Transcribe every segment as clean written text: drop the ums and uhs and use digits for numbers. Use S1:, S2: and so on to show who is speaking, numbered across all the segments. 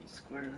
S1: Square.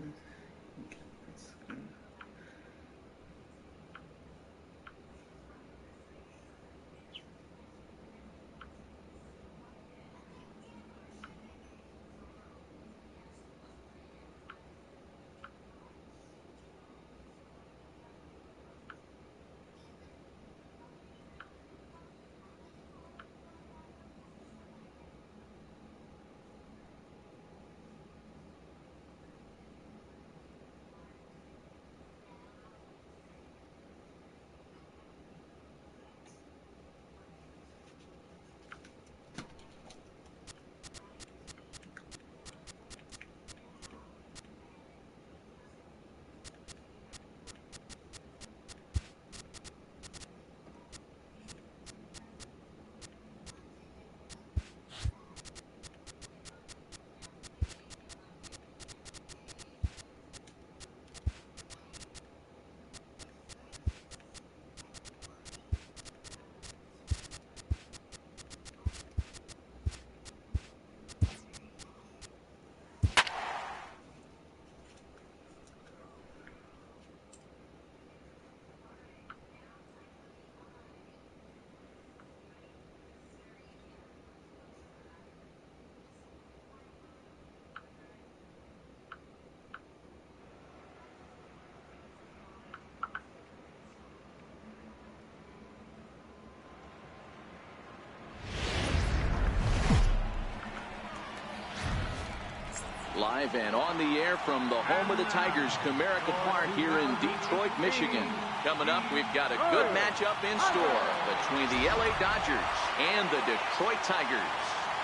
S2: Live and on the air from the home of the Tigers, Comerica Park here in Detroit, Michigan. Coming up, we've got a good matchup in store between the LA Dodgers and the Detroit Tigers.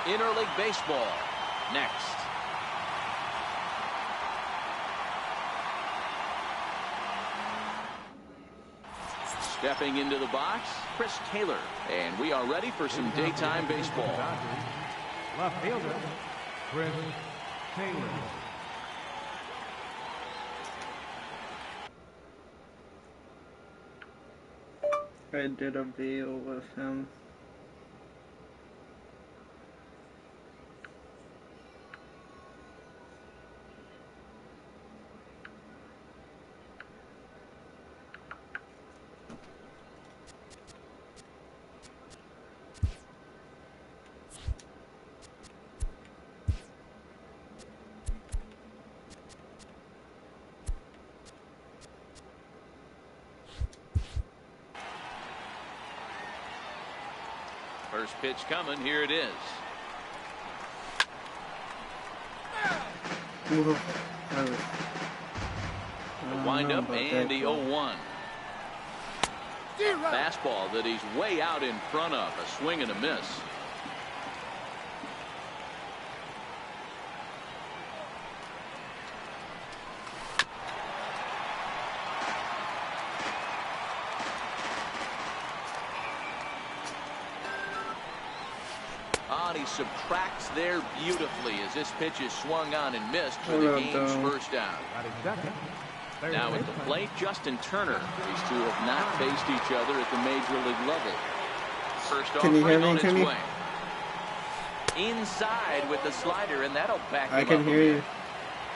S2: Interleague baseball next. Stepping into the box, Chris Taylor. And we are ready for some daytime baseball.
S3: Left fielder, Chris Taylor.
S1: I did a video with him.
S2: First pitch coming. Here it is. Wind up and the 0-1. Fastball that he's way out in front of. A swing and a miss. He subtracts there beautifully as this pitch is swung on and missed for the game's first out. Now at the plate, Justin Turner. These two have not faced each other at the major league level. First offering on its way. Inside with the slider, and that'll back him up.
S1: I can hear you.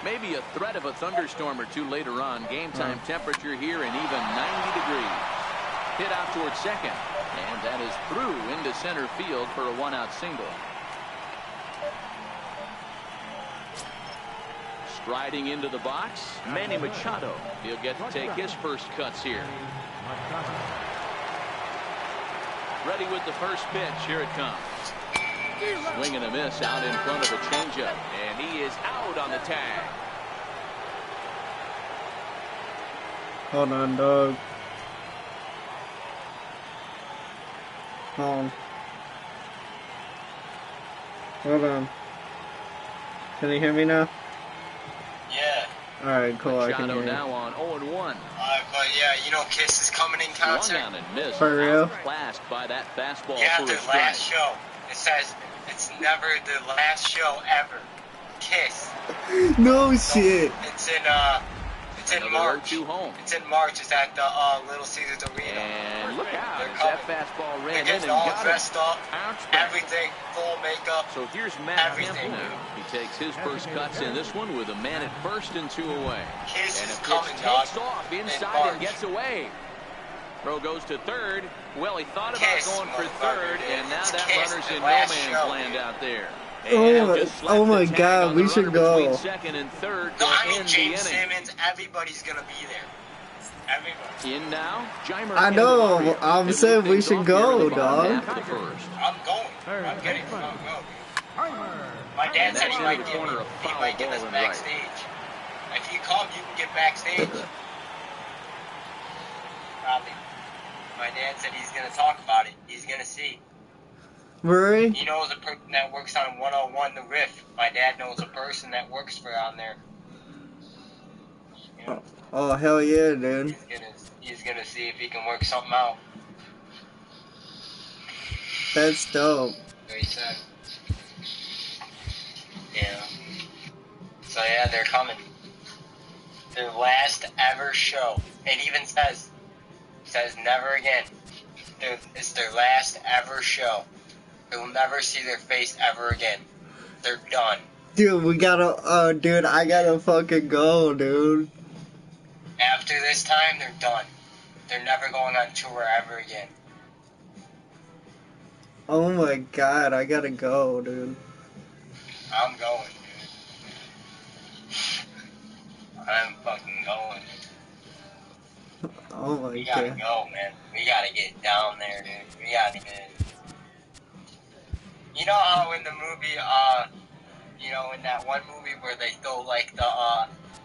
S2: Maybe a threat of a thunderstorm or two later on. Game time temperature here and even 90 degrees. Hit out towards second. And that is through into center field for a one-out single. Striding into the box, Manny Machado. He'll get to take his first cuts here. Ready with the first pitch. Here it comes. Swing and a miss out in front of a changeup. And he is out on the tag.
S1: Hold on, dog. Hold on. Can you hear me now?
S4: Yeah.
S1: Alright, cool.
S2: Machado
S1: I can hear you.
S2: now on 0-1.
S4: But yeah, you know Kiss is coming in concert.
S2: Swung on and missed.
S1: For real?
S2: Clasped by that fastball
S4: Yeah,
S2: for
S4: the
S2: a strike.
S4: last show. It says it's never the last show ever. Kiss.
S1: No shit.
S4: It's in It's in
S2: Another
S4: March.
S2: 0-2 home.
S4: It's in March. It's at the Little Caesars Arena.
S2: And look out.
S4: They're
S2: As
S4: coming.
S2: that fastball
S4: The
S2: ran in
S4: kids
S2: and
S4: all
S2: got him.
S4: dressed up.
S2: Bounced back.
S4: Everything. Full makeup.
S2: So here's Matt
S4: Everything.
S2: Kemp now. He takes his first cuts in this one with a man at first and 2 away.
S4: Kiss
S2: And
S4: is
S2: a pitch
S4: coming, dog.
S2: takes off
S4: In
S2: inside and
S4: March.
S2: gets away. Throw goes to third. Well, he thought about
S4: Kiss,
S2: going for third,
S4: motherfucker,
S2: and now
S4: it's
S2: that
S4: Kiss,
S2: runner's
S4: the
S2: in no
S4: last
S2: man's
S4: show,
S2: land
S4: dude.
S2: out there.
S1: Oh
S2: And
S1: my-
S2: just slapped
S1: oh my
S2: the tag
S1: God,
S2: on
S1: we
S2: the
S1: should
S2: runner between
S1: go.
S2: second and third
S4: No,
S2: to
S4: I mean
S2: end the
S4: James
S2: inning.
S4: Simmons. Everybody's gonna be there. Everybody.
S2: In now, Jeimer
S1: I know,
S2: Candelario.
S1: I'm
S2: He'll
S1: saying
S2: lead
S1: we
S2: things
S1: should
S2: off here in
S1: go,
S2: the bottom
S1: dog.
S2: half of the first.
S4: I'm going.
S3: Third
S4: I'm getting.
S3: baseman.
S4: I'm going.
S3: Timer.
S4: My dad
S2: And
S4: said
S2: that's
S4: he
S2: in
S4: might
S2: the
S4: give me.
S2: corner, a
S4: He
S2: foul
S4: might give
S2: ball
S4: us
S2: and right.
S4: backstage. If you come, you can get backstage. Probably. My dad said he's gonna talk about it. He's gonna see.
S1: Really?
S4: He knows a person that works on 101 The Riff. My dad knows a person that works for on there. You know,
S1: Oh, hell yeah, dude.
S4: he's gonna see if he can work something out.
S1: That's dope.
S4: So he said. Yeah. So yeah, they're coming. Their last ever show. It even says never again. It's their last ever show. You'll never see their face ever again. They're done.
S1: Dude, we gotta, dude, I gotta fucking go, dude.
S4: After this time, they're done. They're never going on tour ever again.
S1: Oh my God, I gotta go, dude.
S4: I'm going, dude. I'm fucking going.
S1: Oh my
S4: We gotta
S1: God.
S4: go, man. We gotta get down there, dude. We gotta get. You know how in the movie, you know, in that one movie where they throw like the,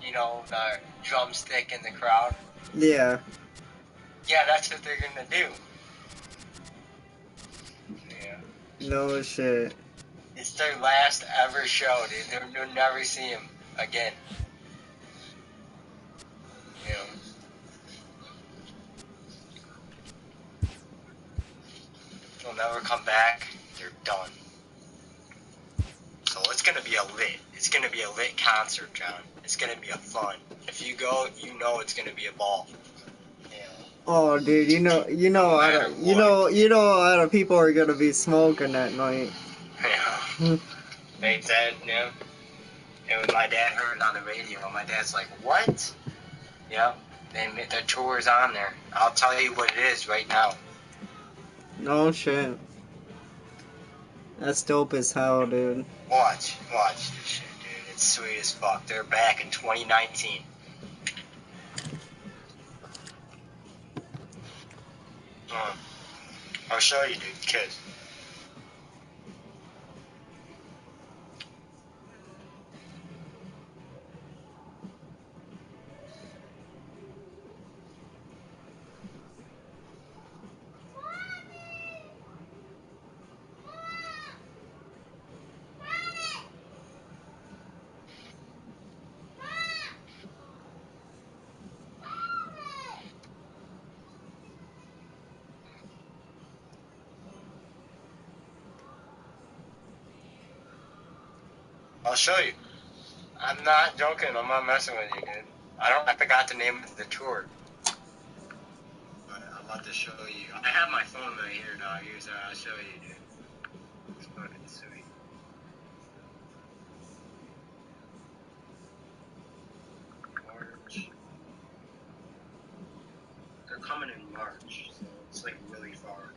S4: you know, the drumstick in the crowd?
S1: Yeah.
S4: Yeah, that's what they're gonna do. Yeah.
S1: No shit.
S4: It's their last ever show, dude. They'll never see him again. You know. They'll never come back. They're done. So it's gonna be a lit. It's gonna be a lit concert, John. It's gonna be a fun. If you go, you know it's gonna be a ball. Yeah.
S1: Oh, dude, you know,
S4: No matter
S1: a lot of people are gonna be smoking that night.
S4: Yeah. They said, yeah. And when my dad heard it on the radio, my dad's like, "What?" Yeah. The tour's on there. I'll tell you what it is right now.
S1: No shit. That's dope as hell, dude.
S4: Watch this shit, dude. It's sweet as fuck. They're back in 2019. I'll show you, dude. Kids. I'll show you. I'm not joking. I'm not messing with you, dude. I forgot the name of the tour. But I'm about to show you. I have my phone right here, dog. I'll show you, dude. It's fucking sweet. March. They're coming in March, so it's like really far.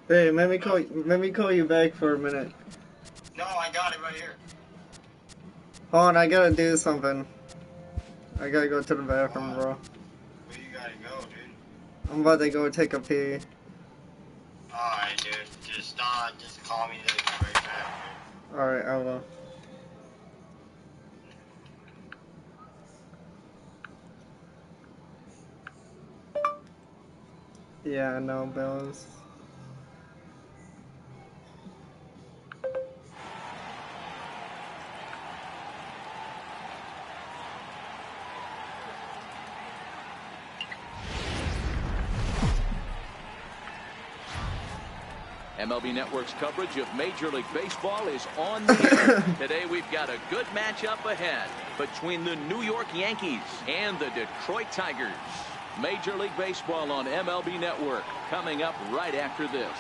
S1: Hey, let me call you back for a minute.
S4: No, I got it right here.
S1: Hold on, I gotta do something. I gotta go to the bathroom, bro.
S4: Where you gotta go, dude?
S1: I'm about to go take a pee.
S4: Alright, dude. Just call me right back, dude.
S1: Alright, I will. Yeah, I know, Bills.
S2: MLB Network's coverage of Major League Baseball is on the air. Today we've got a good matchup ahead between the New York Yankees and the Detroit Tigers. Major League Baseball on MLB Network coming up right after this.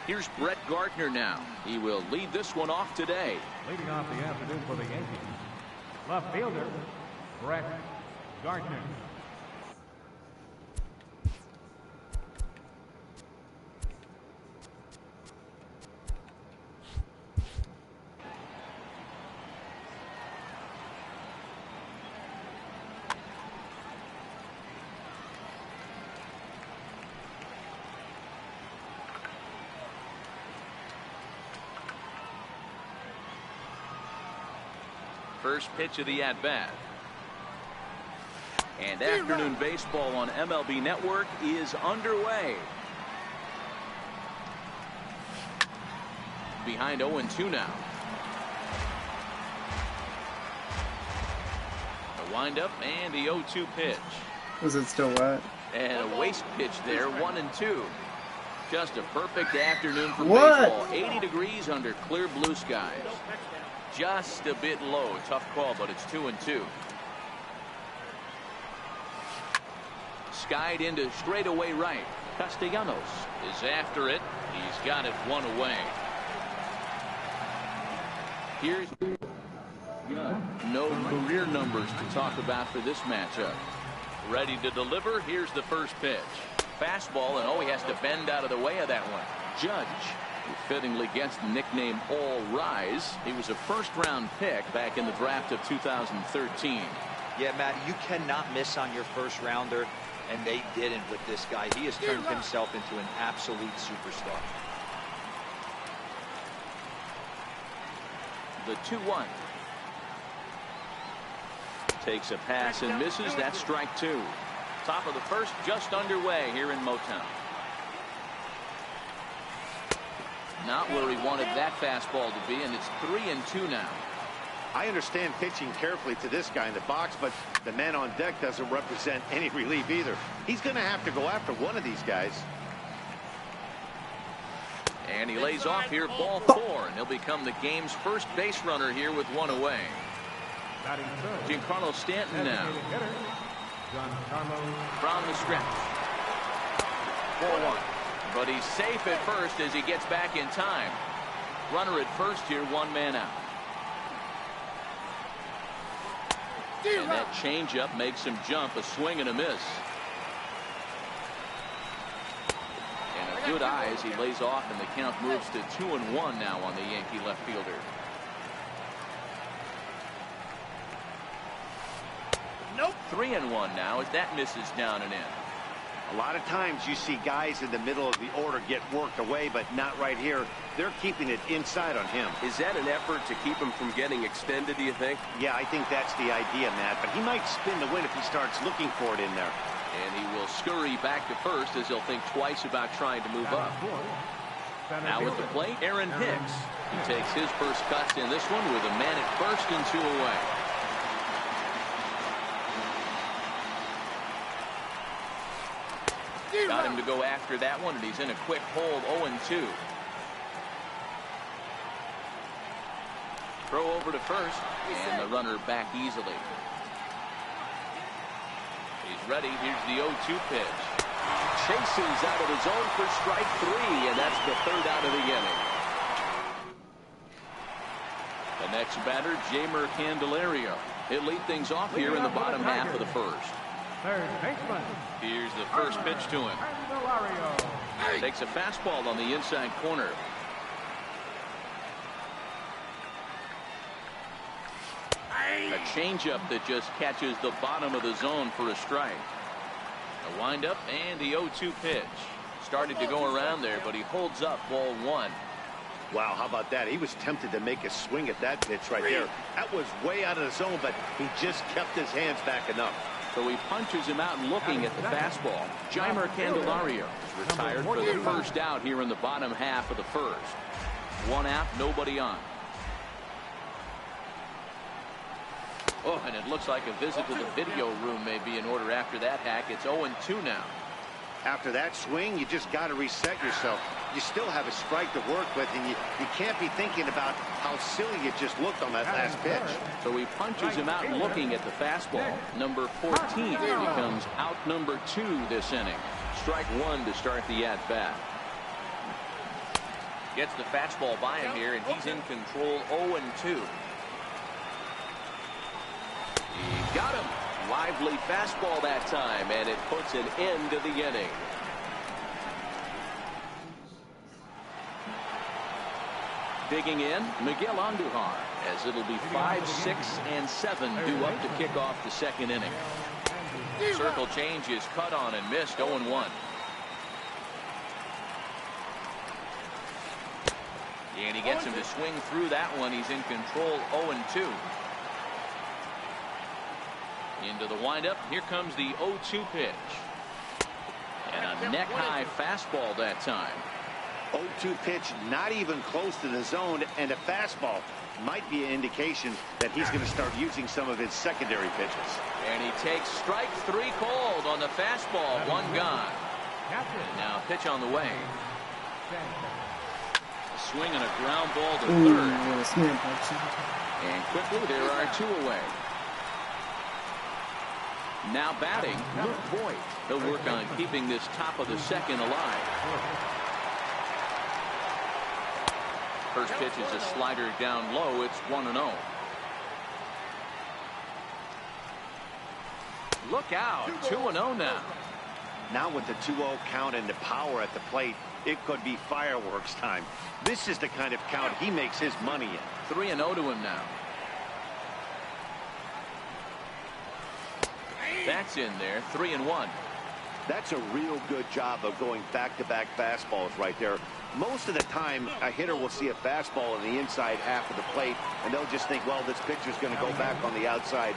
S2: Here's Brett Gardner now. He will lead this one off today.
S3: Leading off the afternoon for the Yankees, left fielder, Brett Gardner.
S2: First pitch of the at-bat. And afternoon baseball on MLB Network is underway. Behind 0-2 now. The windup and the 0-2 pitch.
S1: Is it still wet?
S2: And a waste pitch there, 1-2. Just a perfect afternoon for
S1: What?
S2: baseball. 80 degrees under clear blue skies. Just a bit low. Tough call, but it's 2-2. Skied into straightaway right. Castellanos is after it. He's got it one away. Here's no career numbers to talk about for this matchup. Ready to deliver. Here's the first pitch. Fastball, and he has to bend out of the way of that one. Judge, who fittingly gets the nickname All Rise. He was a first-round pick back in the draft of 2013.
S5: Yeah, Matt, you cannot miss on your first rounder, and they didn't with this guy. He has turned himself into an absolute superstar.
S2: The 2-1. Takes a pass and misses. That's strike two. Top of the first just underway here in Motown. Not where he wanted that fastball to be, and it's 3-2 now.
S6: I understand pitching carefully to this guy in the box, but the man on deck doesn't represent any relief either. He's going to have to go after one of these guys.
S2: And he lays off here, ball four, and he'll become the game's first base runner here with one away. Giancarlo Stanton now. From the stretch. 4-1. But he's safe at first as he gets back in time. Runner at first here, one man out. And that changeup makes him jump, a swing and a miss. And a good eye as he lays off, and the count moves to 2-1 now on the Yankee left fielder. Nope. 3-1 now as that misses down and in.
S6: A lot of times you see guys in the middle of the order get worked away, but not right here. They're keeping it inside on him.
S7: Is that an effort to keep him from getting extended, do you think?
S6: Yeah, I think that's the idea, Matt. But he might spin the win if he starts looking for it in there.
S2: And he will scurry back to first as he'll think twice about trying to move up. Now at the plate, Aaron Hicks. He takes his first cuts in this one with a man at first and two away. Got him to go after that one, and he's in a quick hold, 0-2. Throw over to first, and the runner back easily. He's ready. Here's the 0-2 pitch. Chases out of the zone for strike three, and that's the third out of the inning. The Next batter, Jamer Candelario. He'll lead things off here in the bottom half of the first.
S3: Third baseman.
S2: Here's the first pitch to him.
S3: Candelario.
S2: Takes a fastball on the inside corner. A changeup that just catches the bottom of the zone for a strike. A windup and the 0-2 pitch. Started to go around there, but he holds up ball one.
S6: Wow, how about that? He was tempted to make a swing at that pitch right there. That was way out of the zone, but he just kept his hands back enough.
S2: So he punches him out looking at the fastball. Jamer Candelario is retired for the first out here in the bottom half of the first. One out, nobody on. Oh, and it looks like a visit to the video room may be in order after that hack. It's 0-2 now.
S6: After that swing, you just got to reset yourself. You still have a strike to work with, and you can't be thinking about how silly it just looked on that last pitch.
S2: So he punches him out looking at the fastball. Number 14 becomes out number 2 this inning. Strike one to start the at-bat. Gets the fastball by him here, and he's in control 0-2. He got him. Lively fastball that time, and it puts an end to the inning. Digging in, Miguel Andujar, as it'll be 5, 6, and 7 due up to kick off the second inning. Circle change is cut on and missed, 0-1. And he gets him to swing through that one. He's in control 0-2. Into the windup. Here comes the 0-2 pitch. And a neck-high fastball that time.
S6: 0-2 pitch, not even close to the zone, and a fastball might be an indication that he's going to start using some of his secondary pitches.
S2: And he takes strike 3 called on the fastball. One gone. And now pitch on the way. Swing and a ground ball to third. And quickly there are 2 away. Now batting, Luke Voigt. He'll work on keeping this top of the second alive. First pitch is a slider down low. It's 1-0. Look out, 2-0 now.
S6: Now with the 2-0 count and the power at the plate, it could be fireworks time. This is the kind of count he makes his money in.
S2: 3-0 to him now. That's in there, 3-1.
S6: That's a real good job of going back-to-back fastballs right there. Most of the time, a hitter will see a fastball in the inside half of the plate, and they'll just think, well, this pitcher's going to go back on the outside.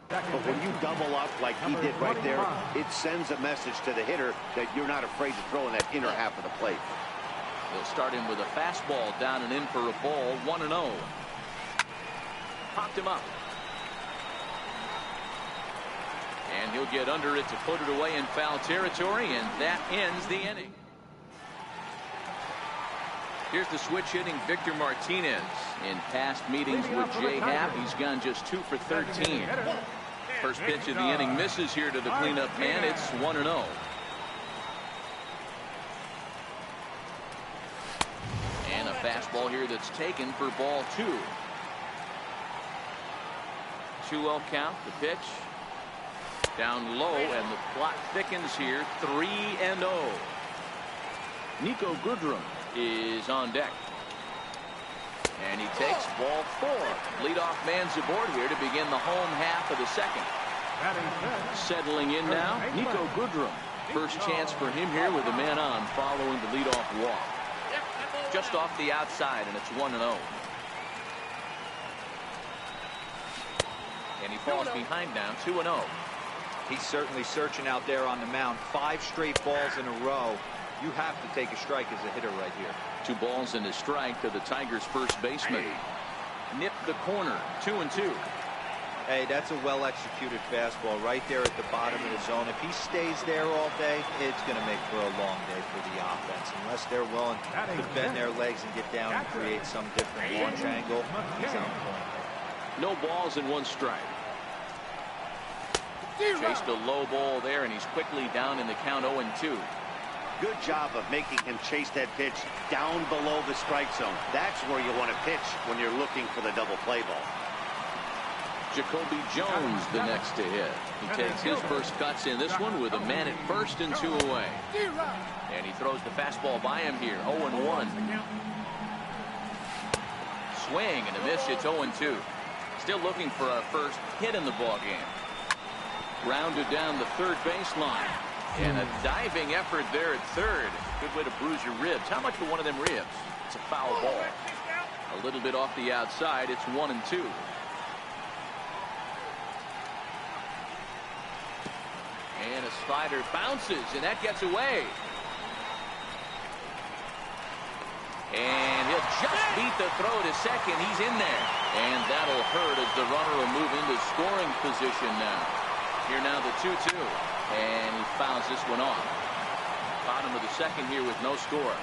S6: But when you double up like he did right there, it sends a message to the hitter that you're not afraid to throw in that inner half of the plate.
S2: They'll start him with a fastball down and in for a ball. 1-0. Popped him up. And he'll get under it to put it away in foul territory, and that ends the inning. Here's the switch hitting Victor Martinez. In past meetings with Jay Happ, he's gone just 2 for 13. First pitch of the inning misses here to the cleanup man. It's 1-0. And a fastball here that's taken for ball 2. 2-0 count. The pitch down low, and the plot thickens here. 3-0. Nico Goodrum is on deck. And he takes ball 4. Leadoff man's aboard here to begin the home half of the second. Settling in now, Nico Goodrum. First chance for him here with a man on following the leadoff walk. Just off the outside, and it's 1-0. And he falls behind now, 2-0.
S5: He's certainly searching out there on the mound. 5 straight balls in a row. You have to take a strike as a hitter right here. 2 balls and a strike to the Tigers' first baseman. Nipped the corner, 2-2. Hey, that's a well-executed fastball right there at the bottom of the zone. If he stays there all day, it's going to make for a long day for the offense. Unless they're willing to bend their legs and get down and create some different launch angle, he's on point.
S2: No balls and 1 strike. Chased a low ball there, and he's quickly down in the count 0-2.
S6: Good job of making him chase that pitch down below the strike zone. That's where you want to pitch when you're looking for the double play ball.
S2: Jacoby Jones the next to hit. He takes his first cuts in this one with a man at first and 2 away. And he throws the fastball by him here. 0-1. Swing and a miss. It's 0-2. Still looking for our first hit in the ball game. Grounded down the third baseline. And a diving effort there at third. Good way to bruise your ribs. How much for one of them ribs? It's a foul ball. A little bit off the outside. It's 1-2. And a slider bounces, and that gets away. And he'll just beat the throw to second. He's in there. And that'll hurt as the runner will move into scoring position now. Here now the 2-2. And he fouls this one off. Bottom of the second here with no score.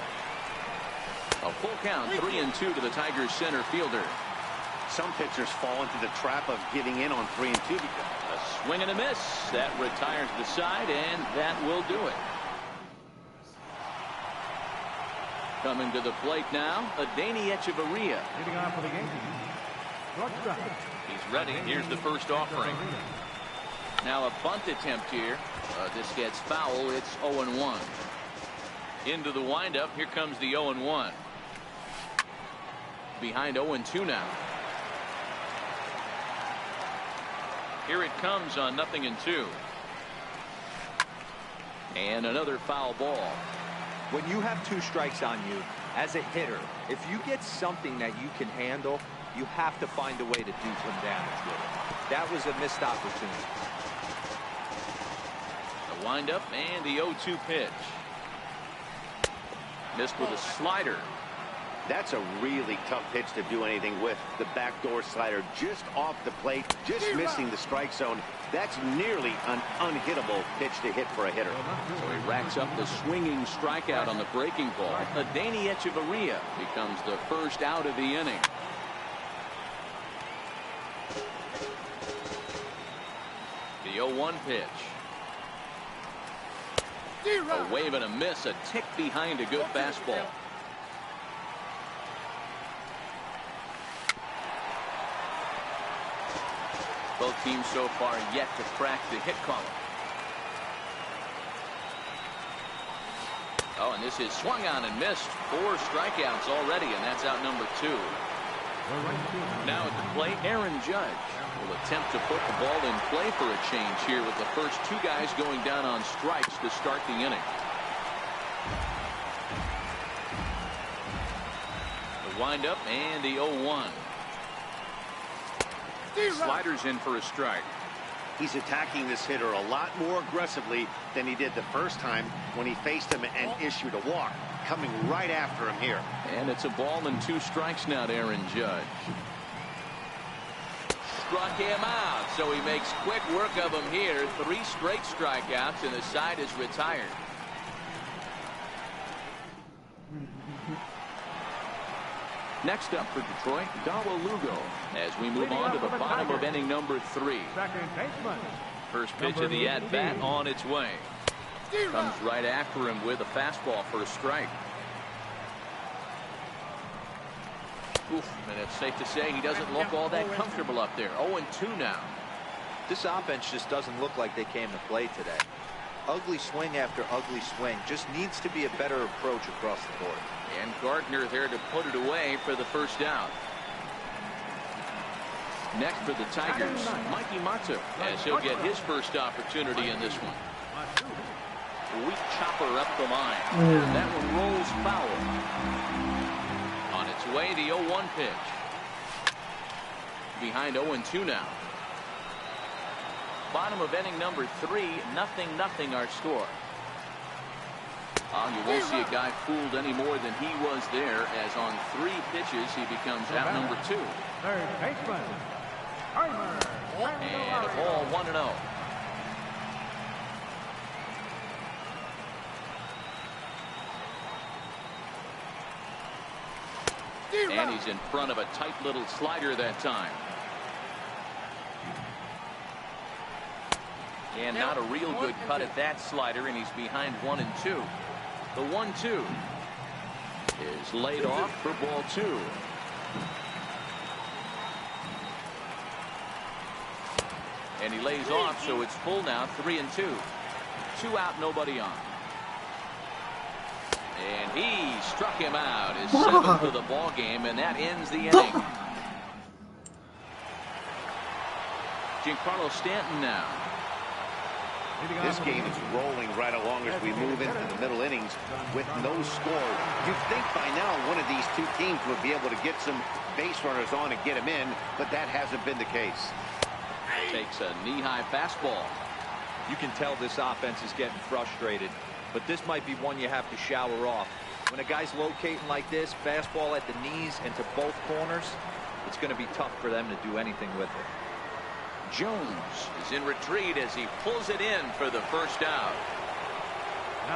S2: A full count, 3-2 to the Tigers center fielder.
S6: Some pitchers fall into the trap of getting in on 3-2 because
S2: a swing and a miss. That retires the side, and that will do it. Coming to the plate now, Adeiny Echeverria.
S3: Leading off for the Yankees.
S2: He's ready. Here's the first offering. Now a bunt attempt here. This gets foul. It's 0-1. Into the windup. Here comes the 0-1. Behind 0-2 now. Here it comes on 0-2. And another foul ball.
S5: When you have 2 strikes on you, as a hitter, if you get something that you can handle, you have to find a way to do some damage with it. That was a missed opportunity.
S2: The windup and the 0-2 pitch. Missed with a slider.
S6: that's a really tough pitch to do anything with. The backdoor slider just off the plate, just missing the strike zone. That's nearly an unhittable pitch to hit for a hitter.
S2: So he racks up the swinging strikeout on the breaking ball. Adeiny Echeverria becomes the first out of the inning. The 0-1 pitch. A wave and a miss, a tick behind a good fastball. Both teams so far yet to crack the hit column. Oh, and this is swung on and missed. 4 strikeouts already, and that's out number 2. Now at the plate, Aaron Judge will attempt to put the ball in play for a change here with the first 2 guys going down on strikes to start the inning. The windup and the 0-1. Sliders in for a strike.
S6: He's attacking this hitter a lot more aggressively than he did the first time when he faced him and issued a walk. Coming right after him here.
S2: And it's a ball and 2 strikes now to Aaron Judge. Struck him out, so he makes quick work of him here. 3 straight strikeouts, and the side is retired. Next up for Detroit, Dawa Lugo, as we move on to the bottom of inning number 3. First pitch of the at-bat on its way. Comes right after him with a fastball for a strike. Oof, and it's safe to say he doesn't look all that comfortable up there. 0-2 now.
S5: This offense just doesn't look like they came to play today. Ugly swing after ugly swing. Just needs to be a better approach across the board.
S2: And Gardner there to put it away for the first out. Next for the Tigers, Mikey Matsu, as he'll get his first opportunity in this one. Weak chopper up the line. And that one rolls foul. On its way, the 0-1 pitch. Behind 0-2 now. Bottom of inning number 3, 0-0 our score. You won't see a guy fooled any more than he was there, as on 3 pitches he becomes out number 2.
S3: Third baseman,
S2: And a ball 1-0. And he's in front of a tight little slider that time. And not a real good cut at that slider, and he's behind 1-2. The 1-2 is laid off for ball 2. And he lays off, so it's full now, 3-2. 2 out, nobody on. And he struck him out. His 7th of the ball game, and that ends the inning. Giancarlo Stanton now.
S6: This game is rolling right along as we move into the middle innings with no score. You'd think by now one of these two teams would be able to get some base runners on and get them in, but that hasn't been the case.
S2: Takes a knee-high fastball.
S5: You can tell this offense is getting frustrated, but this might be one you have to shower off. When a guy's locating like this, fastball at the knees and to both corners, it's going to be tough for them to do anything with it.
S2: Jones is in retreat as he pulls it in for the first out.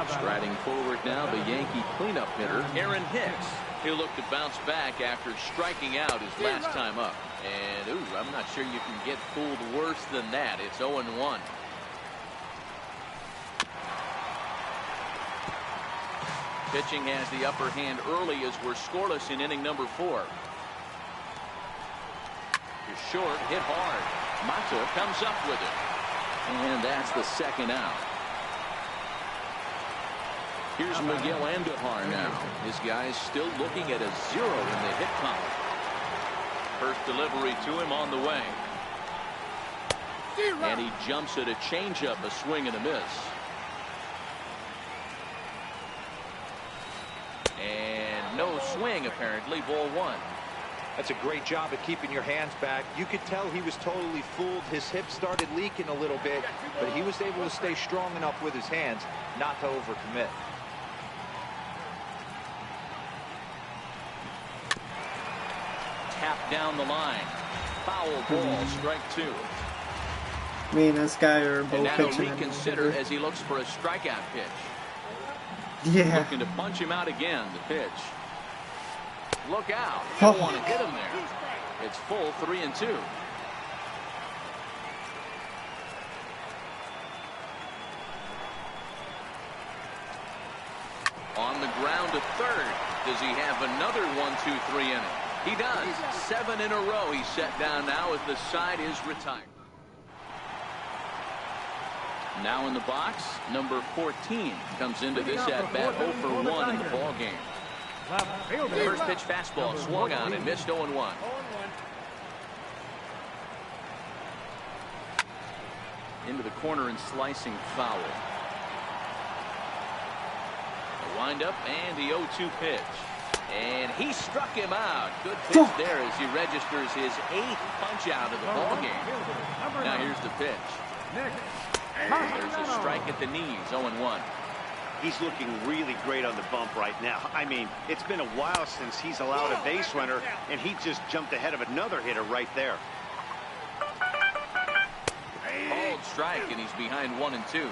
S2: Striding forward now, the Yankee cleanup hitter, Aaron Hicks. He'll look to bounce back after striking out his last time up. And, ooh, I'm not sure you can get fooled worse than that. It's 0-1. Pitching has the upper hand early as we're scoreless in inning number 4. Short, hit hard. Mata comes up with it. And that's the second out. Here's Miguel Andujar now. His guy's still looking at a 0 in the hit column. First delivery to him on the way. And he jumps at a changeup, a swing and a miss. And no swing, apparently, ball 1.
S5: That's a great job of keeping your hands back. You could tell he was totally fooled. His hip started leaking a little bit, but he was able to stay strong enough with his hands not to overcommit.
S2: Tap down the line. Foul ball, strike 2.
S1: Me and this guy are both
S2: and now he'll
S1: pitching.
S2: reconsider as he looks for a strikeout pitch.
S1: Yeah.
S2: Looking to punch him out again, the pitch. Look out. You don't want to hit him there. It's full, 3-2. On the ground to third. Does he have another 1-2-3 inning? He does. 7 in a row he's set down now as the side is retired. Now in the box, number 14 comes into this at-bat 0 for 1 in the ball game. First pitch fastball swung on and missed 0-1. Into the corner and slicing foul. A windup and the 0-2 pitch. And he struck him out. Good pitch there as he registers his 8th punch out of the ball game. Now here's the pitch. There's a strike at the knees, 0-1.
S6: He's looking really great on the bump right now. I mean, it's been a while since he's allowed a base runner, and he just jumped ahead of another hitter right there.
S2: Called strike, and he's behind 1-2.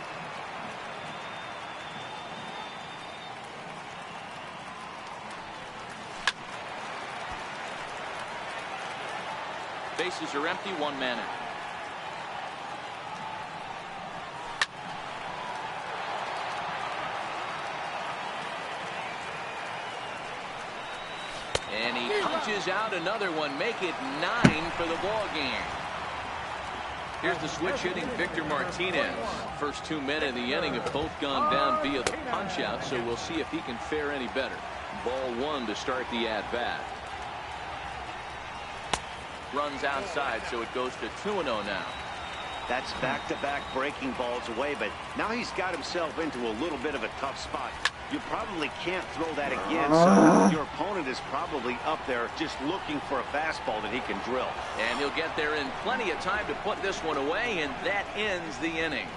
S2: Bases are empty, 1 man out. And he punches out another one, make it 9 for the ball game. Here's the switch hitting Victor Martinez. First 2 men in the inning have both gone down via the punch out, so we'll see if he can fare any better. Ball 1 to start the at-bat. Runs outside, so it goes to 2-0 now.
S6: That's back-to-back breaking balls away, but now he's got himself into a little bit of a tough spot. You probably can't throw that again, so your opponent is probably up there just looking for a fastball that he can drill.
S2: And he'll get there in plenty of time to put this one away, and that ends the inning.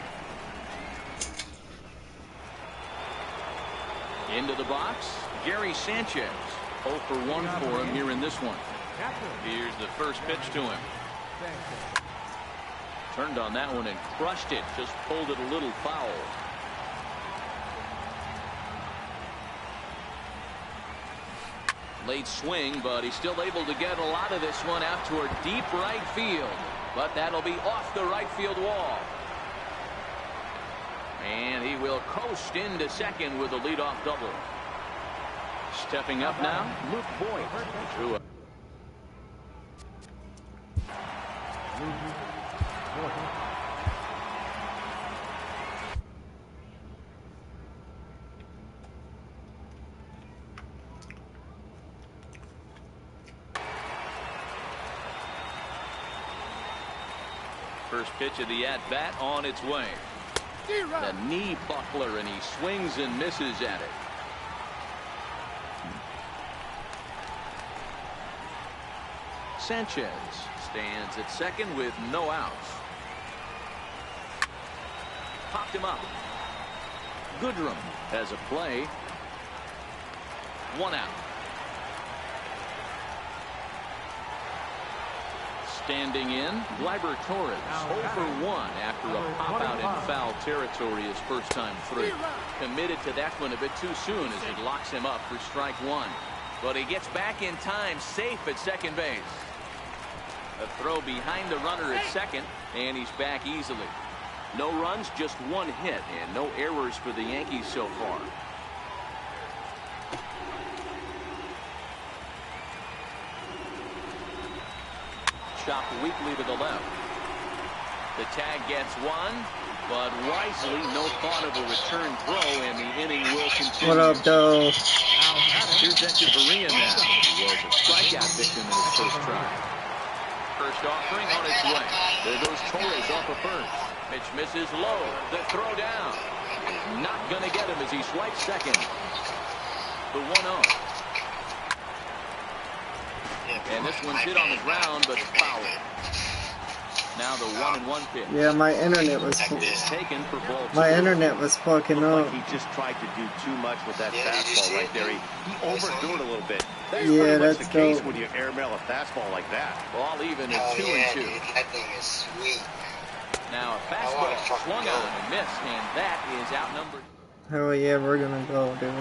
S2: Into the box, Gary Sanchez. 0 for 1 for him here in this one. Here's the first pitch to him. Turned on that one and crushed it. Just pulled it a little foul. Late swing, but he's still able to get a lot of this one out toward deep right field. But that'll be off the right field wall. And he will coast into second with a leadoff double. Stepping up now, Luke Boyd. Drew a first pitch of the at-bat on its way. The knee buckler, and he swings and misses at it. Sanchez stands at second with no outs. Popped him up. Goodrum has a play. 1 out. Standing in, Gleyber Torres, 0 for 1 after a pop-out in foul territory his first time through. Committed to that one a bit too soon as it locks him up for strike 1. But he gets back in time, safe at second base. A throw behind the runner at second, and he's back easily. No runs, just 1 hit, and no errors for the Yankees so far. Chopped weakly to the left. The tag gets 1, but wisely, no thought of a return throw, and the inning will continue.
S1: What up, though?
S2: Here's Echeverria now. He was a strikeout victim in his first try. First offering on its way. There goes Torres off of first. Pitch misses low. The throw down. Not going to get him as he swipes second. The 1-0. And this one's hit on the ground, but foul. Now the 1-1 pitch.
S1: Yeah, my internet was
S2: taken for ball 2.
S1: My internet was fucking up.
S6: Like he just tried to do too much with that fastball right there. He overthrew it a little bit. That's
S1: yeah,
S6: pretty much
S1: that's
S6: the case
S1: dope.
S6: when you airmail a fastball like that.
S2: Ball even at 2-2.
S4: That thing is sweet.
S2: Now a fastball swung on and missed, and that is outnumbered.
S1: Hell yeah, we're gonna go, dude.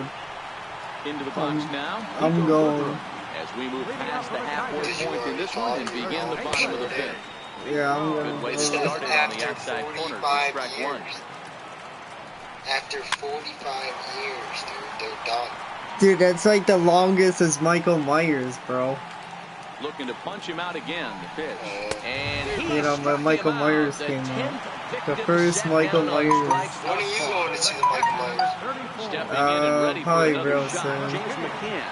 S2: Into the box now.
S1: I'm going.
S2: As we move past the halfway point in this one and begin the bottom of the fifth.
S1: Yeah, I'm gonna
S2: Good way to
S1: go.
S2: start it on the outside corner for strike 1.
S4: After 45 years, dude, they're done.
S1: Dude, that's like the longest as Michael Myers, bro.
S2: Looking to punch him out again, the pitch. And he
S1: You know, when Michael Myers came out. The first Michael Myers.
S4: When are you going to see the Michael Myers?
S2: Stepping in and ready for
S1: probably
S2: another
S1: real
S2: shot.
S1: soon.
S2: James McCann.